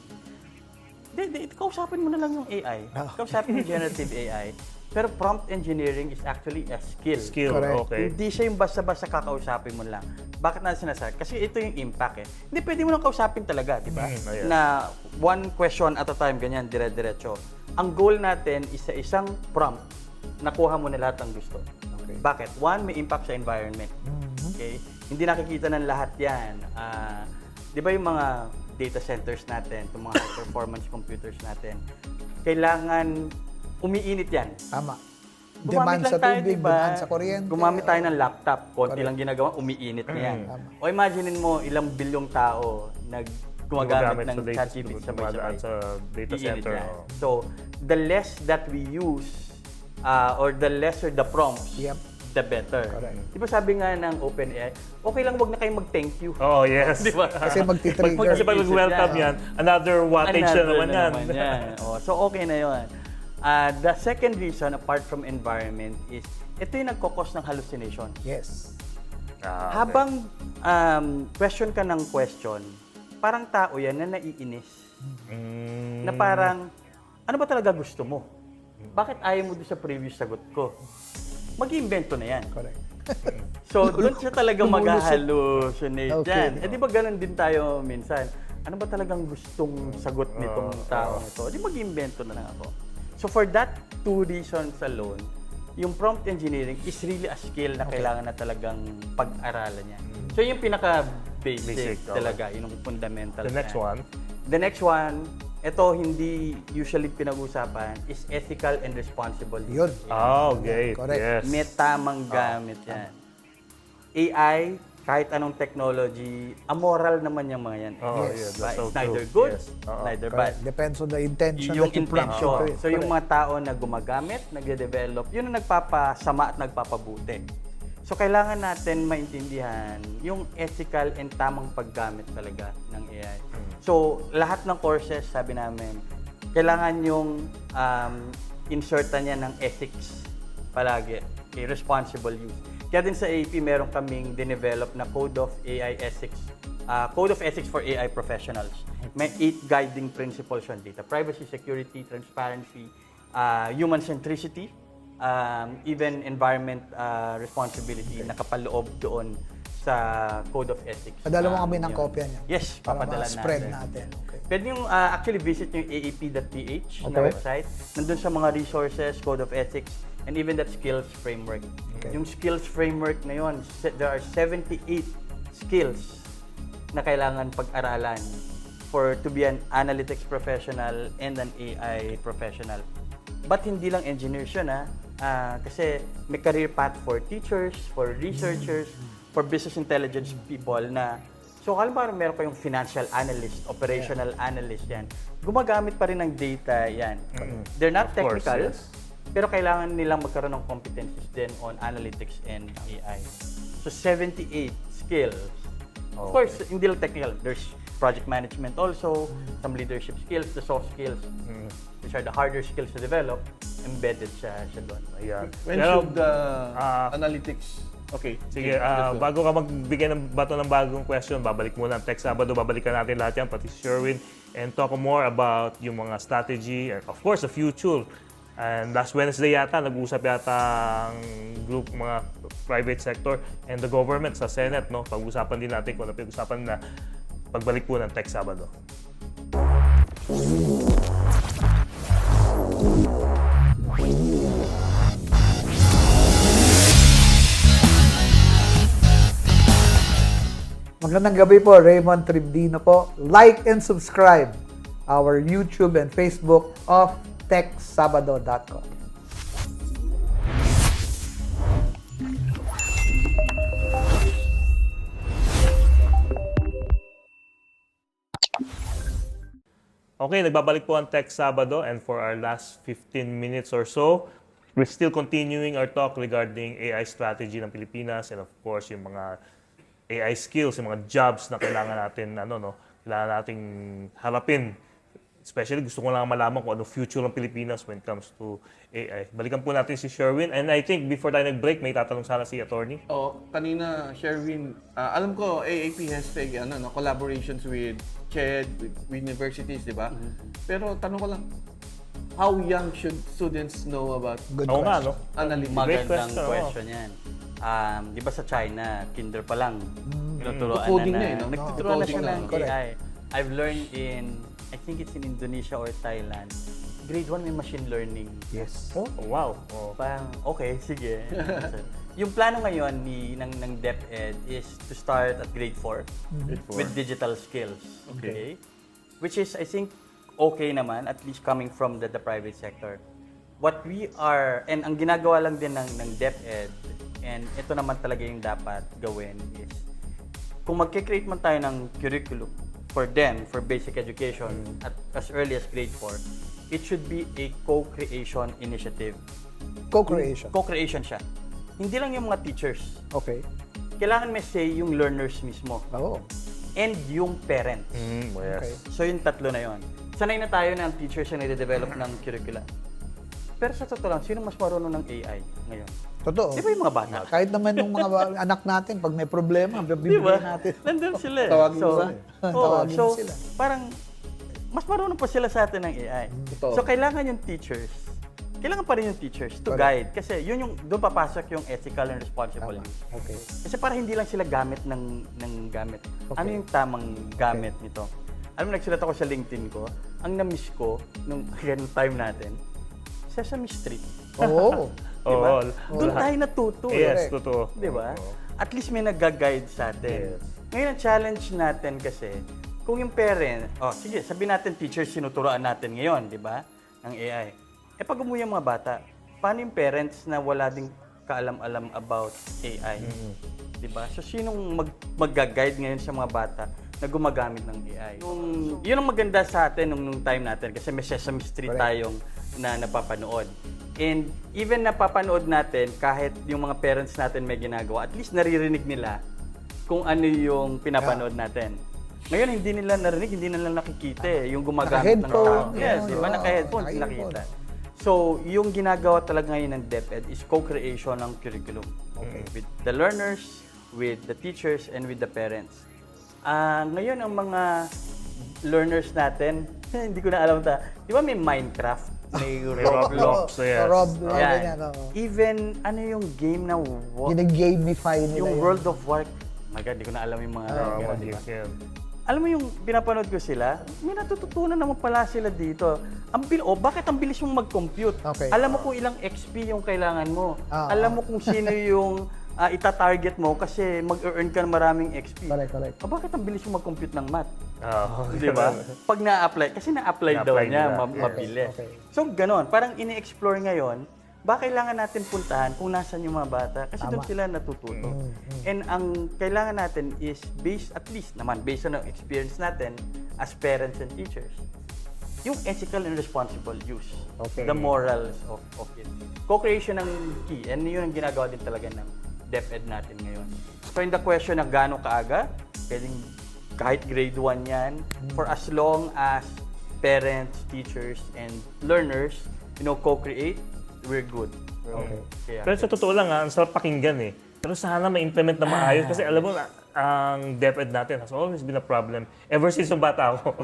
Kausapin mo na lang yung AI. Kausapin yung generative AI. Pero prompt engineering is actually a skill. Skill, Correct. okay. Hindi siya yung basta-basta kakausapin mo lang. Bakit na sinasabi? Kasi ito yung impact eh. Hindi pwede mo lang kausapin talaga, di ba? Ayan. Na one question at a time, ganyan, dire-diretso. Ang goal natin is sa isang prompt, nakuha mo na lahat ng gusto. Okay. Bakit? One, may impact sa environment. Okay? Hindi nakikita ng lahat yan. Di ba yung mga data centers natin, itong mga high-performance computers natin, kailangan umiinit yan. Tama. Gumamit Demand lang sa tayo, tubig, diba? demand sa kuryente. Gumamit tayo ng laptop, konti Correct. lang ginagawa, umiinit na yan. Tama. O imaginein mo, ilang bilyong tao gumagamit ng data- ChatGPT dumadaan sabay-sabay. sa data Iinit center. yan. oo. So, the less that we use, or the lesser the prompts, Yep. the better. Correct. Di ba sabi nga ng OpenAI, okay lang wag na kayong mag-thank you. Oh, yes. Di ba? Kasi magti-trigger. Kasi pag welcome yan, another wattage na naman yan. So, okay na yun. The second reason, apart from environment, is ito yung nagkakos ng hallucination. Yes. Ah, okay. Habang question ka ng question, parang tao yan na naiinis. Na parang, ano ba talaga gusto mo? Bakit ayaw mo doon sa previous sagot ko? Mag-iimbento na yan. Correct. So, doon siya talaga mag-hallucinate Okay. yan. Eh, di ba ganun din tayo minsan? Ano ba talagang gustong sagot nitong tao nito? Di mag-iimbento na lang ako. So, for that two reasons alone, yung prompt engineering is really a skill na kailangan na talagang pag-aralan niya. So, yung pinaka-basic Basic, okay. talaga, yung fundamental. The next na. one. The next one, ito hindi usually pinag-usapan, is ethical and responsible. Yun. Ah, okay. Correct. Yes. May tamang gamit yan. AI kahit anong technology, amoral naman yung mga yan. Oh, Yes. yeah, Diba? that's so It's neither true. good, Yes. Oo. neither bad. Correct. Depends on the intention Yung that you plug intention. into it. So yung mga tao na gumagamit, nagde-develop, yun ang nagpapasama at nagpapabuti. So kailangan natin maintindihan yung ethical and tamang paggamit talaga ng AI. So lahat ng courses, sabi namin, kailangan yung insertan niya ng ethics palagi, responsible use. Kaya din sa AAP, meron kaming dinevelop na Code of AI Ethics, Code of Ethics for AI Professionals. May 8 guiding principles yun. Data privacy, security, transparency, human centricity, even environment responsibility, nakapaloob doon sa Code of Ethics. Padala mo kami ng Yun. kopya niya. Yes, Para papadala ma-spread natin. Okay. Pwede yung actually visit yung aap.ph na website. Nandun sa mga resources, Code of Ethics, and even that skills framework. Okay. Yung skills framework na yun, there are 78 skills na kailangan pag-aralan to be an analytics professional and an AI professional. But hindi lang engineers yun, kasi may career path for teachers, for researchers, for business intelligence people na so halimbawa meron kayong financial analyst, operational analyst yan. Gumagamit pa rin ng data yan. They're not Of course, technical, yes. pero kailangan nilang magkaroon ng competencies din on analytics and AI. So 78 skills. Of course, hindi lang technical. There's project management also, some leadership skills, the soft skills, which are the harder skills to develop, embedded siya doon. Ayan. When Pero, should the analytics... Okay. sige, let's go. bago ka magbigay ng bato ng bagong question, babalik muna ang Tech Sabado, babalikan natin lahat yan, pati si Sherwin, and talk more about yung mga strategy, and of course, the future. And last Wednesday yata, nag-usap yata ang group, mga private sector and the government sa Senate, no? Pag-usapan din natin kung ano pag-usapan na pagbalik po ng Tech Sabado. Magandang gabi po, Raymond Tribdino po. Like and subscribe our YouTube and Facebook of techsabado.com. Okay, nagbabalik po ang Tech Sabado, and for our last 15 minutes or so, we're still continuing our talk regarding AI strategy ng Pilipinas and of course yung mga AI skills, yung mga jobs na kailangan natin kailangan nating harapin. Especially gusto ko lang malaman kung ano future ng Pilipinas when it comes to AI. Balikan po natin si Sherwin, and I think before tayo nag-break, may tatanong sana si attorney. Kanina, Sherwin, alam ko AAP has collaborations with CHED, with universities, di ba? Pero tanong ko lang, how young should students know about Good Oo nga, question. no? analytics? Great Magandang question, question yan. Di ba sa China, kinder pa lang, tinuturuan Coding na, na eh, no? nagtuturuan na Coding siya na, ng correct. AI. I've learned I think it's in Indonesia or Thailand, grade 1 may machine learning. Yes. Oh, wow. Oh. Parang, okay, sige. Yung plano ngayon ng DepEd is to start at grade 4 with digital skills. Okay. Which is, I think, okay naman, at least coming from the private sector. What we are, and ang ginagawa lang din ng DepEd, and ito naman talaga yung dapat gawin is, kung magkikreate man tayo ng curriculum for them, for basic education, at as early as grade 4, it should be a co-creation initiative. Co-creation. Co-creation siya. Hindi lang yung mga teachers. Okay. Kailangan may say yung learners mismo Oo. and yung parents. Yes. Okay. So yung tatlo na yon. Sanay na tayo na ang teachers yung nade-develop ng curricula. Pero sa totoo lang, sino mas marunong ng AI ngayon? Totoo. Di ba yung mga bata? Kahit naman yung mga anak natin, pag may problema, Di bibigyan ba? natin. Nandun sila. Tawagin mo sila. Tawagin so sila. parang mas marunong pa sila sa atin ng AI. Totoo. So kailangan yung teachers, kailangan pa rin yung teachers to guide. Kasi yun yung, doon papasok yung ethical and responsible use. Okay. Kasi para hindi lang sila gamit ng gamit. Ano yung tamang gamit nito? Alam mo, nagsulat ako sa LinkedIn ko, ang na-miss ko nung ganung time natin, Sesame Street. Oo. Diba? Oo. Doon tayo natuto. Yes, Correct. totoo. Di ba? Oo. At least may nag-guide sa atin. Yes. Ngayon, ang challenge natin kasi, kung yung parent, sige, sabihin natin teachers sinuturuan natin ngayon, di ba? Ng AI. Pag umuwi ang mga bata, paano yung parents na wala ding kaalam-alam about AI? di ba? So, sinong mag-guide ngayon sa mga bata na gumagamit ng AI? Yun ang maganda sa atin nung time natin kasi may Sesame Street tayong na napapanood. And even napapanood natin, kahit yung mga parents natin may ginagawa, at least naririnig nila kung ano yung pinapanood natin. Ngayon, hindi nila narinig, hindi nila nakikita yung gumagamit ng tao. Naka-headphone, Yes, yun, di ba? oo, Naka-headphone, naka-headphone. nakita. So, yung ginagawa talaga ngayon ng DepEd is co-creation ng curriculum. With the learners, with the teachers, and with the parents. Ngayon, ang mga learners natin, hindi ko na alam di ba may Minecraft? May Roblox. yes. Roblox, Yan. ganyan, oo. Even, ano yung game na Gina-gamify nila yung yun. World of War. My God, di ko na alam yung mga ganun, di ba? Yes. Alam mo yung pinapanood ko sila, may natututunan naman pala sila dito. Bakit ang bilis mong mag-compute? Okay. Alam mo kung ilang XP yung kailangan mo. Ah, Alam mo kung sino yung ita-target mo kasi mag-earn ka ng maraming XP. Correct. Bakit ang bilis mong mag-compute ng math? Oh, Di ba? Pag na-apply, kasi na-apply daw Na-apply niya, nila. mabilis. Okay. So, ganon. Parang ini-explore ngayon, ba kailangan natin puntahan kung nasan yung mga bata? Kasi doon sila natututo. And ang kailangan natin is based, at least naman, based on the experience natin as parents and teachers, yung ethical and responsible use. Okay. The morals of it. Co-creation ng key. And yun ang ginagawa din talaga ng DepEd natin ngayon. So in the question na gaano kaaga, pwedeng kahit grade 1 yan, for as long as parents, teachers, and learners, co-create, we're good. Okay. Kaya, Pero sa totoo lang, ang sarap pakinggan eh. Pero sana ma-implement na maayos kasi alam mo, ang DepEd natin has always been a problem ever since yung bata ako.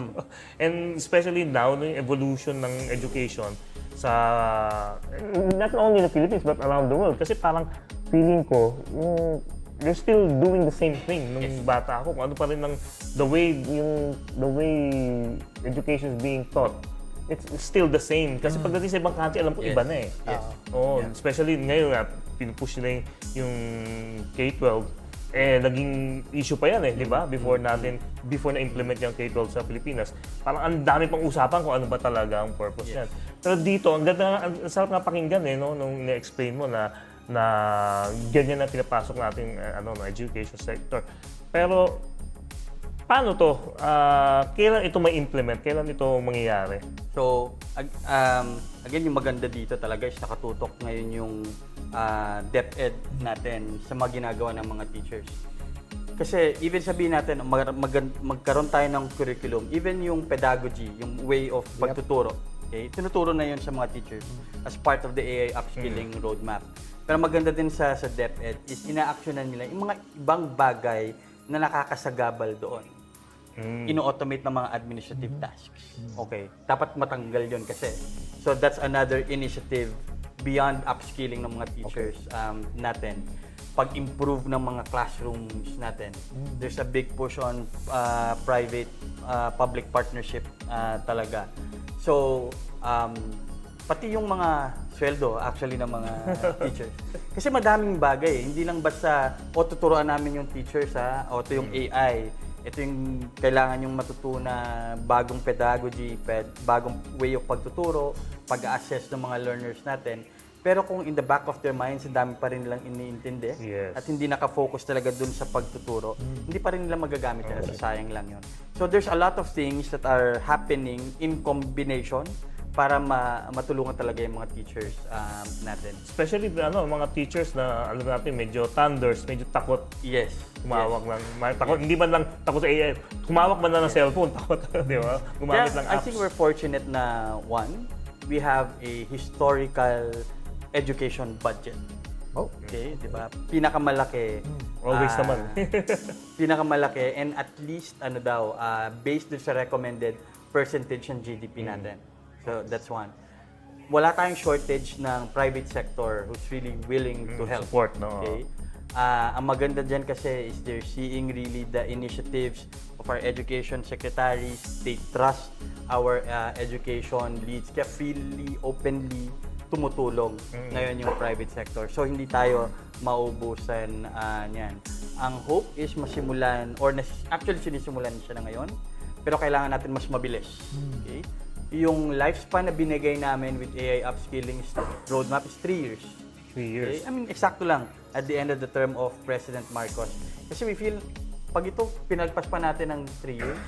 And especially now, no, yung evolution ng education sa, not only in the Philippines, but around the world. Kasi parang feeling ko, they're still doing the same thing nung bata ako. Kung ano pa rin ng the way education is being taught. It's still the same. Kasi pagdating sa ibang country, alam ko iba na eh. Yes. Especially ngayon nga, pinupush nila yung K-12. Naging issue pa yan eh, di ba? Before na-implement yung K-12 sa Pilipinas. Parang ang dami pang usapan kung ano ba talaga ang purpose yan. Pero dito, ang ganda, ang sarap nga pakinggan eh, no? Nung na-explain mo na ganyan na pinapasok natin education sector. Pero paano to? Kailan ito may implement? Kailan ito mangyayari? So, again, yung maganda dito talaga is nakatutok ngayon yung DepEd natin sa mga ginagawa ng mga teachers. Kasi even sabihin natin, magkaroon tayo ng curriculum, even yung pedagogy, yung way of pagtuturo, okay? Tinuturo na yun sa mga teachers as part of the AI upskilling roadmap. Pero maganda din sa DepEd is ina-actionan nila yung mga ibang bagay na nakakasagabal doon. Ino-automate ng mga administrative tasks. Okay, dapat matanggal yun kasi. So that's another initiative beyond upskilling ng mga teachers natin. Pag-improve ng mga classrooms natin. There's a big push on private-public partnership talaga. So, pati yung mga sweldo actually ng mga teachers. Kasi madaming bagay. Hindi lang basta, tuturuan namin yung teachers o ito yung AI. Ito yung kailangan yung matutunan, bagong pedagogy, bagong way of pagtuturo, pag-assess ng mga learners natin. Pero kung in the back of their minds, dami pa rin nilang iniintindi at hindi nakafocus talaga dun sa pagtuturo, hindi pa rin nila magagamit yan. So sayang lang yun. So there's a lot of things that are happening in combination para matulungan talaga yung mga teachers natin. Especially mga teachers na alam natin medyo thunders, medyo takot. Yes. Tumawak lang. Takot, hindi man lang takot sa AI. Tumawak man lang ng cellphone, takot. Di ba? Gumamit ng apps. I think we're fortunate na we have a historical education budget. Okay, di ba? Pinakamalaki. Always naman. Pinakamalaki and at least based dun sa recommended percentage ng GDP natin. So that's one. Wala tayong shortage ng private sector who's really willing to help. Support, no? Okay? Ang maganda dyan kasi is they're seeing really the initiatives of our education secretaries. They trust our education leads. Kaya freely, openly tumutulong ngayon yung private sector. So hindi tayo maubusan niyan. Ang hope is masimulan, actually sinisimulan siya na ngayon, pero kailangan natin mas mabilis. Okay? Yung lifespan na binigay namin with AI upskilling roadmap is 3 years. 3 years. Okay? I mean, eksakto lang at the end of the term of President Marcos. Kasi we feel, pag ito, pinagpas pa natin ng 3 years,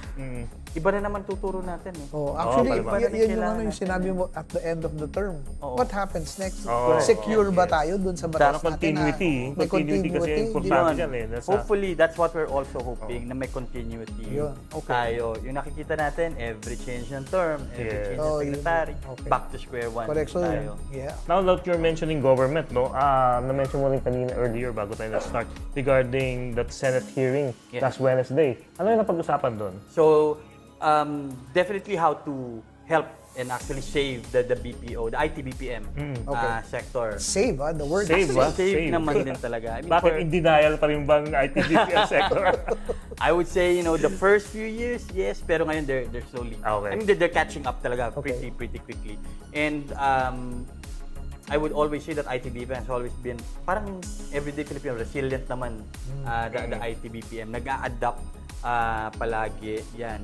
iba na naman tuturo natin. Eh. Oh, actually, palibag. yun yung yung sinabi mo at the end of the term. Oo. What happens next? Oo, Secure ba yes. tayo dun sa batas Sana natin? continuity. May Continuity kasi di importante ba? dyan eh. That's Hopefully, that's what we're also hoping, na may continuity Yun, okay. tayo. Yung nakikita natin, every change ng term, every Yeah. change ng Oh, yun. secretary, Okay. back to square one Correct. So, tayo. yeah. Now that you're mentioning government, no, na-mention mo rin kanina earlier bago tayo na-start regarding that Senate hearing Yes. last Wednesday. Ano yung napag-usapan doon? So, definitely how to help and actually save the BPO, the IT BPM Okay. sector. Save, the word Save, save. ah. Save Save. naman din talaga. I mean, Bakit in denial pa rin bang IT BPM sector? I would say, the first few years, yes, pero ngayon they're slowly. Okay. I mean, they're catching up talaga Okay. pretty quickly. And I would always say that IT BPM has always been parang everyday Filipino, resilient naman the IT BPM. Nag-a-adapt palagi yan.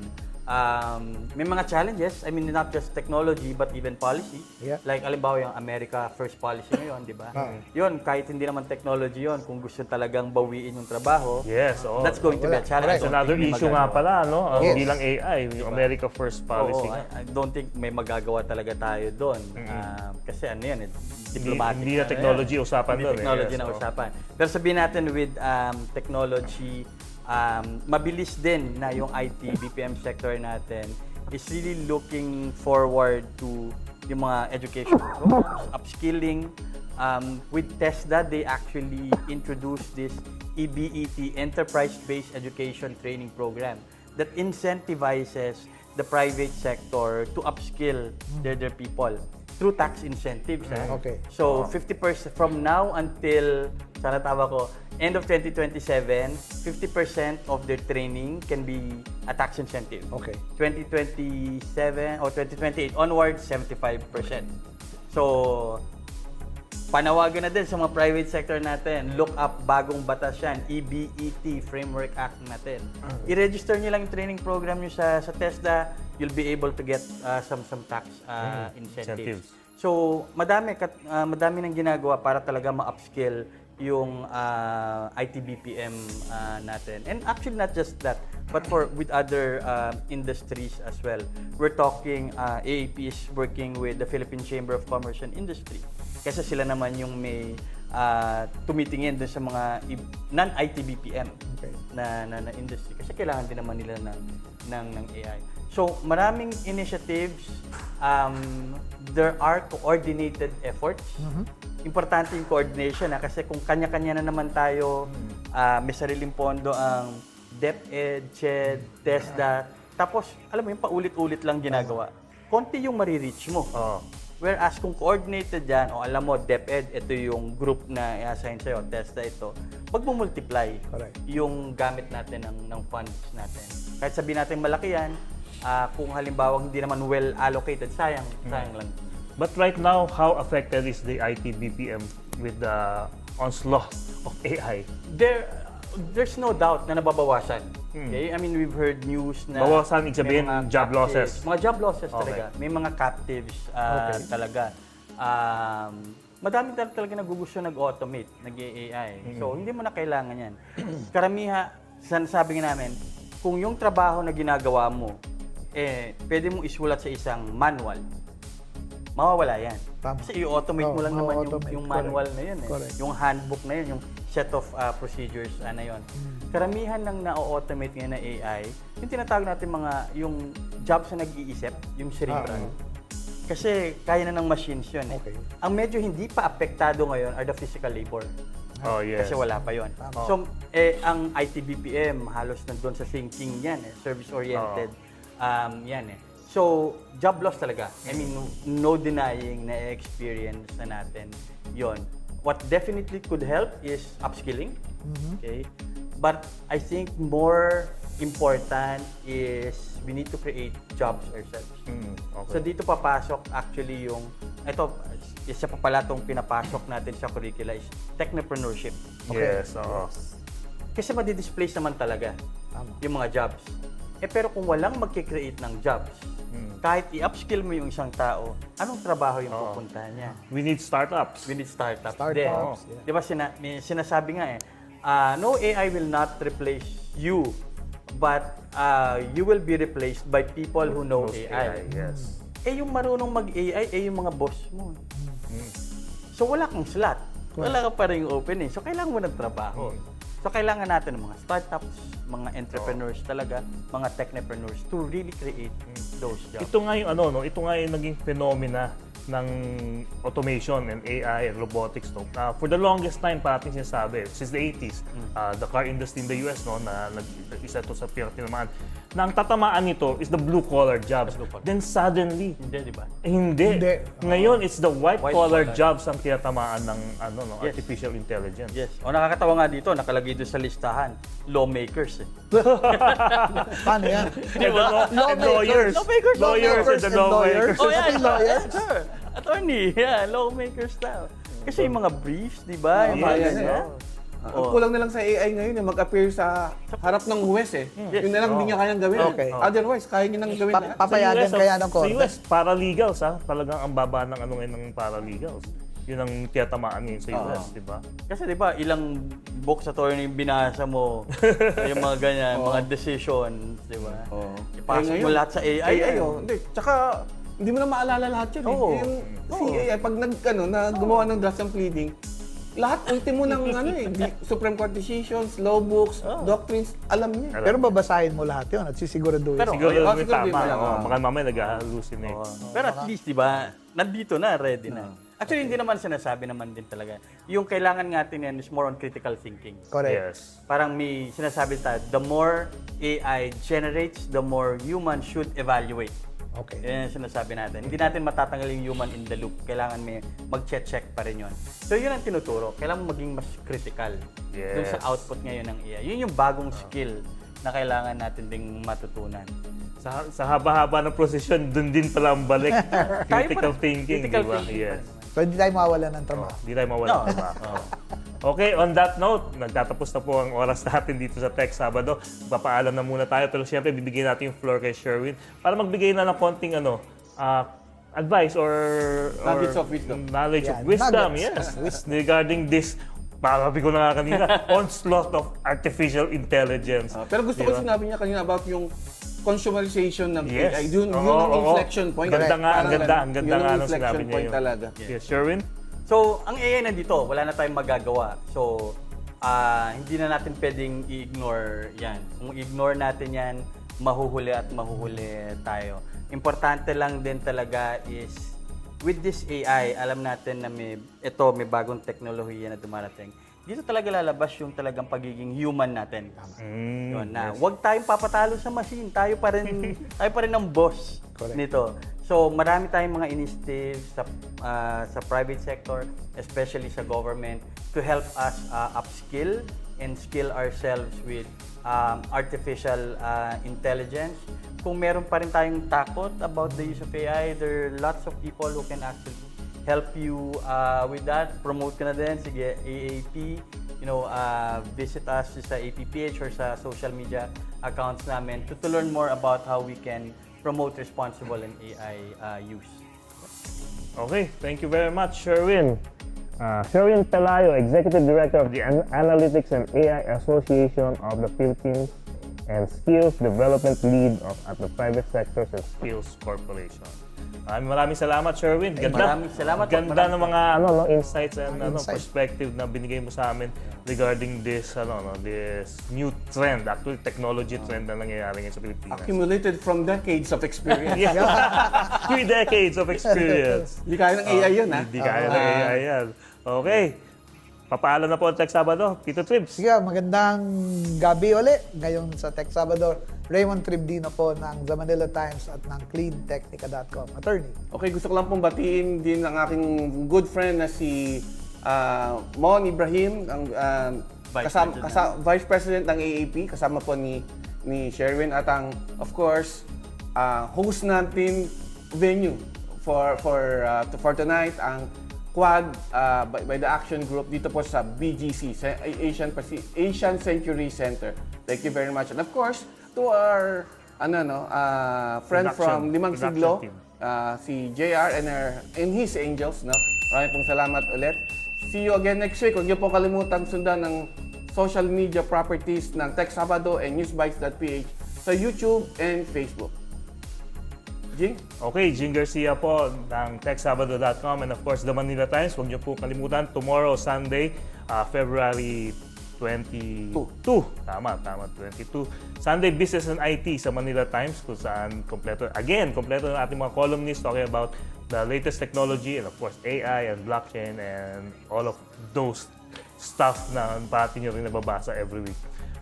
May mga challenges, I mean not just technology but even policy. Yeah. Like alimbawa yung America First policy ngayon, di ba? Yun, kahit hindi naman technology yun, kung gusto talagang bawiin yung trabaho, Yes, oo. that's going to be a challenge. It's another issue nga pala, no? Yes. Hindi lang AI, yung America First policy. Oo, I don't think may magagawa talaga tayo doon. Kasi ano yan, diplomatic. Hindi na technology usapan Hindi doon. technology Yes, na oo. usapan. Pero sabihin natin with technology, mabilis din na yung IT BPM sector natin is really looking forward to yung mga education programs, upskilling. With TESDA, they actually introduced this EBET, Enterprise-Based Education Training Program, that incentivizes the private sector to upskill their people through tax incentives. Okay. So, 50% from now until, sana tama ko, end of 2027, 50% of their training can be a tax incentive. Okay. 2027 or 2028 onwards, 75%. So, panawagan na din sa mga private sector natin, look up bagong batas yan, EBET, Framework Act natin. I-register nyo lang yung training program nyo sa TESDA, you'll be able to get some tax incentives. So, madami nang ginagawa para talaga ma-upskill yung IT BPM natin. And actually not just that, but with other industries as well. We're talking, AAP is working with the Philippine Chamber of Commerce and Industry. Kasi sila naman yung may tumitingin dun sa mga non-IT BPM na industry. Kasi kailangan din naman nila ng AI. So, maraming initiatives. There are coordinated efforts. Importante yung coordination kasi kung kanya-kanya na naman tayo, may sariling pondo ang DepEd, CHED, TESDA, tapos alam mo yung paulit-ulit lang ginagawa. Konti yung marireach mo. Whereas kung coordinated yan, o alam mo, DepEd, ito yung group na i-assign sa'yo, TESDA ito, mag-multiply Correct. yung gamit natin ng funds natin. Kahit sabihin natin malaki yan, kung halimbawa hindi naman well allocated, sayang lang. But right now, how affected is the IT BPM with the onslaught of AI? There's no doubt na nababawasan. Okay? I mean, we've heard news na Bawasan, ibig sabihin, may mga job captives. losses. Mga job losses Okay. talaga. May mga captives talaga. Madami talaga nagugusto nag-automate, nag-AI. So, hindi mo na kailangan yan. Karamihan, sabi nga namin, kung yung trabaho na ginagawa mo, pwede mong isulat sa isang manual, mawawala yan. Tama. Kasi i-automate mo lang naman ma-automate. yung manual na yun. Correct. Yung handbook na yun, yung set of procedures na yun. Karamihan ng na-automate ngayon na AI, yung tinatawag natin yung jobs na nag-iisip, yung cerebral. Kasi kaya na ng machines yun. Okay. Ang medyo hindi pa apektado ngayon are the physical labor. Oh, yes. Kasi wala pa yon. So, ang IT BPM, halos nandun sa thinking yan, service-oriented. Yan eh. So, job loss talaga. I mean, no denying na experience na natin yon. What definitely could help is upskilling. Okay? But I think more important is we need to create jobs ourselves. Okay. So dito papasok actually isa pa pala itong pinapasok natin sa curricula is technopreneurship. Yes, oo. Kasi madi-displace naman talaga Tama. yung mga jobs. Pero kung walang magkikreate ng jobs, kahit i-upskill mo yung isang tao, anong trabaho yung pupuntahan niya? We need startups. We need startups. Startups, din. yeah. Di ba may sinasabi nga no AI will not replace you, but you will be replaced by people who know Those AI. Yes. Yung marunong mag-AI, yung mga boss mo. So wala kang slot. Wala ka pa rin open So kailangan mo ng trabaho. So kailangan natin ng mga startups, mga entrepreneurs talaga, mga technopreneurs to really create those jobs. Ito nga yung ito nga yung naging phenomena ng automation and AI and robotics for the longest time parating sinasabi since the 80s the car industry in the US na isa to sa pinakaman na ang tatamaan nito is the blue collar jobs. Then suddenly Hindi, di ba? hindi. Ngayon it's the white collar White-collar. jobs ang tinatamaan ng artificial intelligence. Yes. O nakakatawa nga dito, nakalagay doon sa listahan, lawmakers. Paano yan? Di ba? And lawyers. Lawmakers and the lawmakers. Oh, yeah, Lawyers? sure. Attorney, lawmakers daw. Kasi yung mga briefs, di ba? Yung mga Yes, ganyan. Ang kulang na lang sa AI ngayon mag-appear sa harap ng huwes Yes. Yun na lang hindi niya kayang gawin. Okay. Otherwise, kaya niya nang gawin lahat. Papayagan Sa US, kaya ng Sa korte. US, paralegals talagang ang baba ng ngayon ng paralegals. Yun ang tiyatamaan ngayon sa US, di ba? Kasi di ba, ilang books attorney binasa mo, yung mga ganyan, mga decisions, di ba? Ipasok mo lahat sa AI. Hindi. Tsaka, hindi mo na maalala lahat yun. Oo. Yung si AI, pag gumawa ng draft ng pleading, lahat ultimo ng Supreme Court decisions, law books, doctrines, alam niya. Pero babasahin mo lahat yun at sisiguraduhin. Pero- Siguro Oh, yung siguro yun tama. lang, Baka mamaya nag-hallucinate. Pero at least, di ba, nandito na, ready na. Actually, hindi naman sinasabi naman din talaga. Yung kailangan natin yan is more on critical thinking. Correct. Yes. Parang may sinasabi tayo, the more AI generates, the more humans should evaluate. Okay. Yan ang sinasabi natin. Hindi natin matatanggal yung human in the loop. Kailangan may mag-check pa rin yun. So yun ang tinuturo. Kailangan maging mas critical dun sa Yes. output ngayon ng AI. Yun yung bagong skill na kailangan natin ding matutunan. Sa haba-haba ng prosesyon, dun din pala ang balik. Critical pa rin. thinking, Critical di ba? thinking Yes. So hindi tayo mawala ng trabaho. Hindi tayo mawala ng trabaho. Okay, on that note, nagtatapos na po ang oras natin dito sa Tech Sabado. Papaalam na muna tayo, pero siyempre bibigyan natin yung floor kay Sherwin para magbigay na ng konting advice or Nuggets of wisdom. Knowledge of Yeah, wisdom, nuggets. yes. Regarding this, sabi ko na nga kanina, onslaught of artificial intelligence. Pero gusto ko sinabi niya kanina about yung consumerization ng Yes. AI. Yun Oo, ang oo. inflection point. Ganda nga, ang Parang ganda yun nga ang nung inflection sinabi niya point yun. talaga. Yes, Sherwin? So, ang AI nandito, wala na tayong magagawa. So, hindi na natin pwedeng i-ignore yan. Kung ignore natin yan, mahuhuli at mahuhuli tayo. Importante lang din talaga is, with this AI, alam natin na may bagong teknolohiya na dumarating. Dito talaga lalabas yung talagang pagiging human natin. Yun, na wag tayong papatalo sa machine. Tayo pa rin ang boss nito. So, marami tayong mga initiatives sa private sector, especially sa government, to help us upskill and skill ourselves with artificial intelligence. Kung meron pa rin tayong takot about the use of AI, there are lots of people who can actually help you with that. Promote ka na din, sige, AAP. Visit us sa APPH or sa social media accounts namin to learn more about how we can promote responsible and AI use. Okay, thank you very much, Sherwin. Sherwin Pelayo, Executive Director of the Analytics and AI Association of the Philippines and Skills Development Lead at the Private Sectors and Skills Corporation. Maraming salamat, Sherwin. Ganda. Maraming salamat po. Ganda ng mga insights and Insight. perspective na binigay mo sa amin regarding this this new trend, actually technology trend na nangyayari ngayon sa Pilipinas. Accumulated from decades of experience. Yeah. 3 decades of experience. Hindi kaya ng AI yun, ha? Hindi kaya ng AI yan. Okay. Papaalam na po ang Tech Sabado. Tito Tribs. Sige, magandang gabi ulit. Ngayon sa Tech Sabador, Raymond Tribdino po ng The Manila Times at ng CleanTechnica.com. Attorney. Okay, gusto ko lang pong batiin din ang aking good friend na si Mon Ibrahim, ang Vice President ng AAP, kasama po ni Sherwin at ang, of course, host natin venue for tonight, ang Quad by the Action Group dito po sa BGC, Asian Century Center. Thank you very much. And of course, to our friend Production. from Limang Production Siglo, team. si JR and his angels, no? Maraming pong salamat ulit. See you again next week. Huwag niyo po kalimutan sundan ng social media properties ng Tech Sabado and newsbites.ph sa YouTube and Facebook. Jing? Okay, Jing Garcia po ng techsabado.com and of course, The Manila Times. Huwag niyo po kalimutan, tomorrow, Sunday, February 22. Tama, 22. Sunday Business and IT sa Manila Times kung saan kompleto ng ating mga columnists talking about the latest technology and of course AI and blockchain and all of those stuff na pati nyo rin nababasa every week.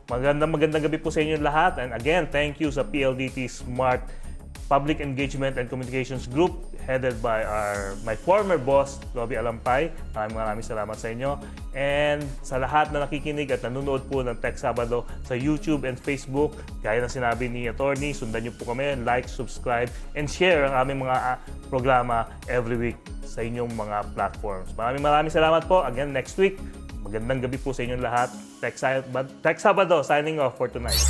Magandang gabi po sa inyo lahat and again, thank you sa PLDT Smart Public Engagement and Communications Group headed by my former boss, Robbie Alampay. Maraming salamat sa inyo. And sa lahat na nakikinig at nanonood po ng Tech Sabado sa YouTube and Facebook, gaya ng sinabi ni Attorney, sundan niyo po kami, like, subscribe, and share ang aming mga programa every week sa inyong mga platforms. Maraming salamat po. Again, next week, magandang gabi po sa inyong lahat. Tech Sabado signing off for tonight.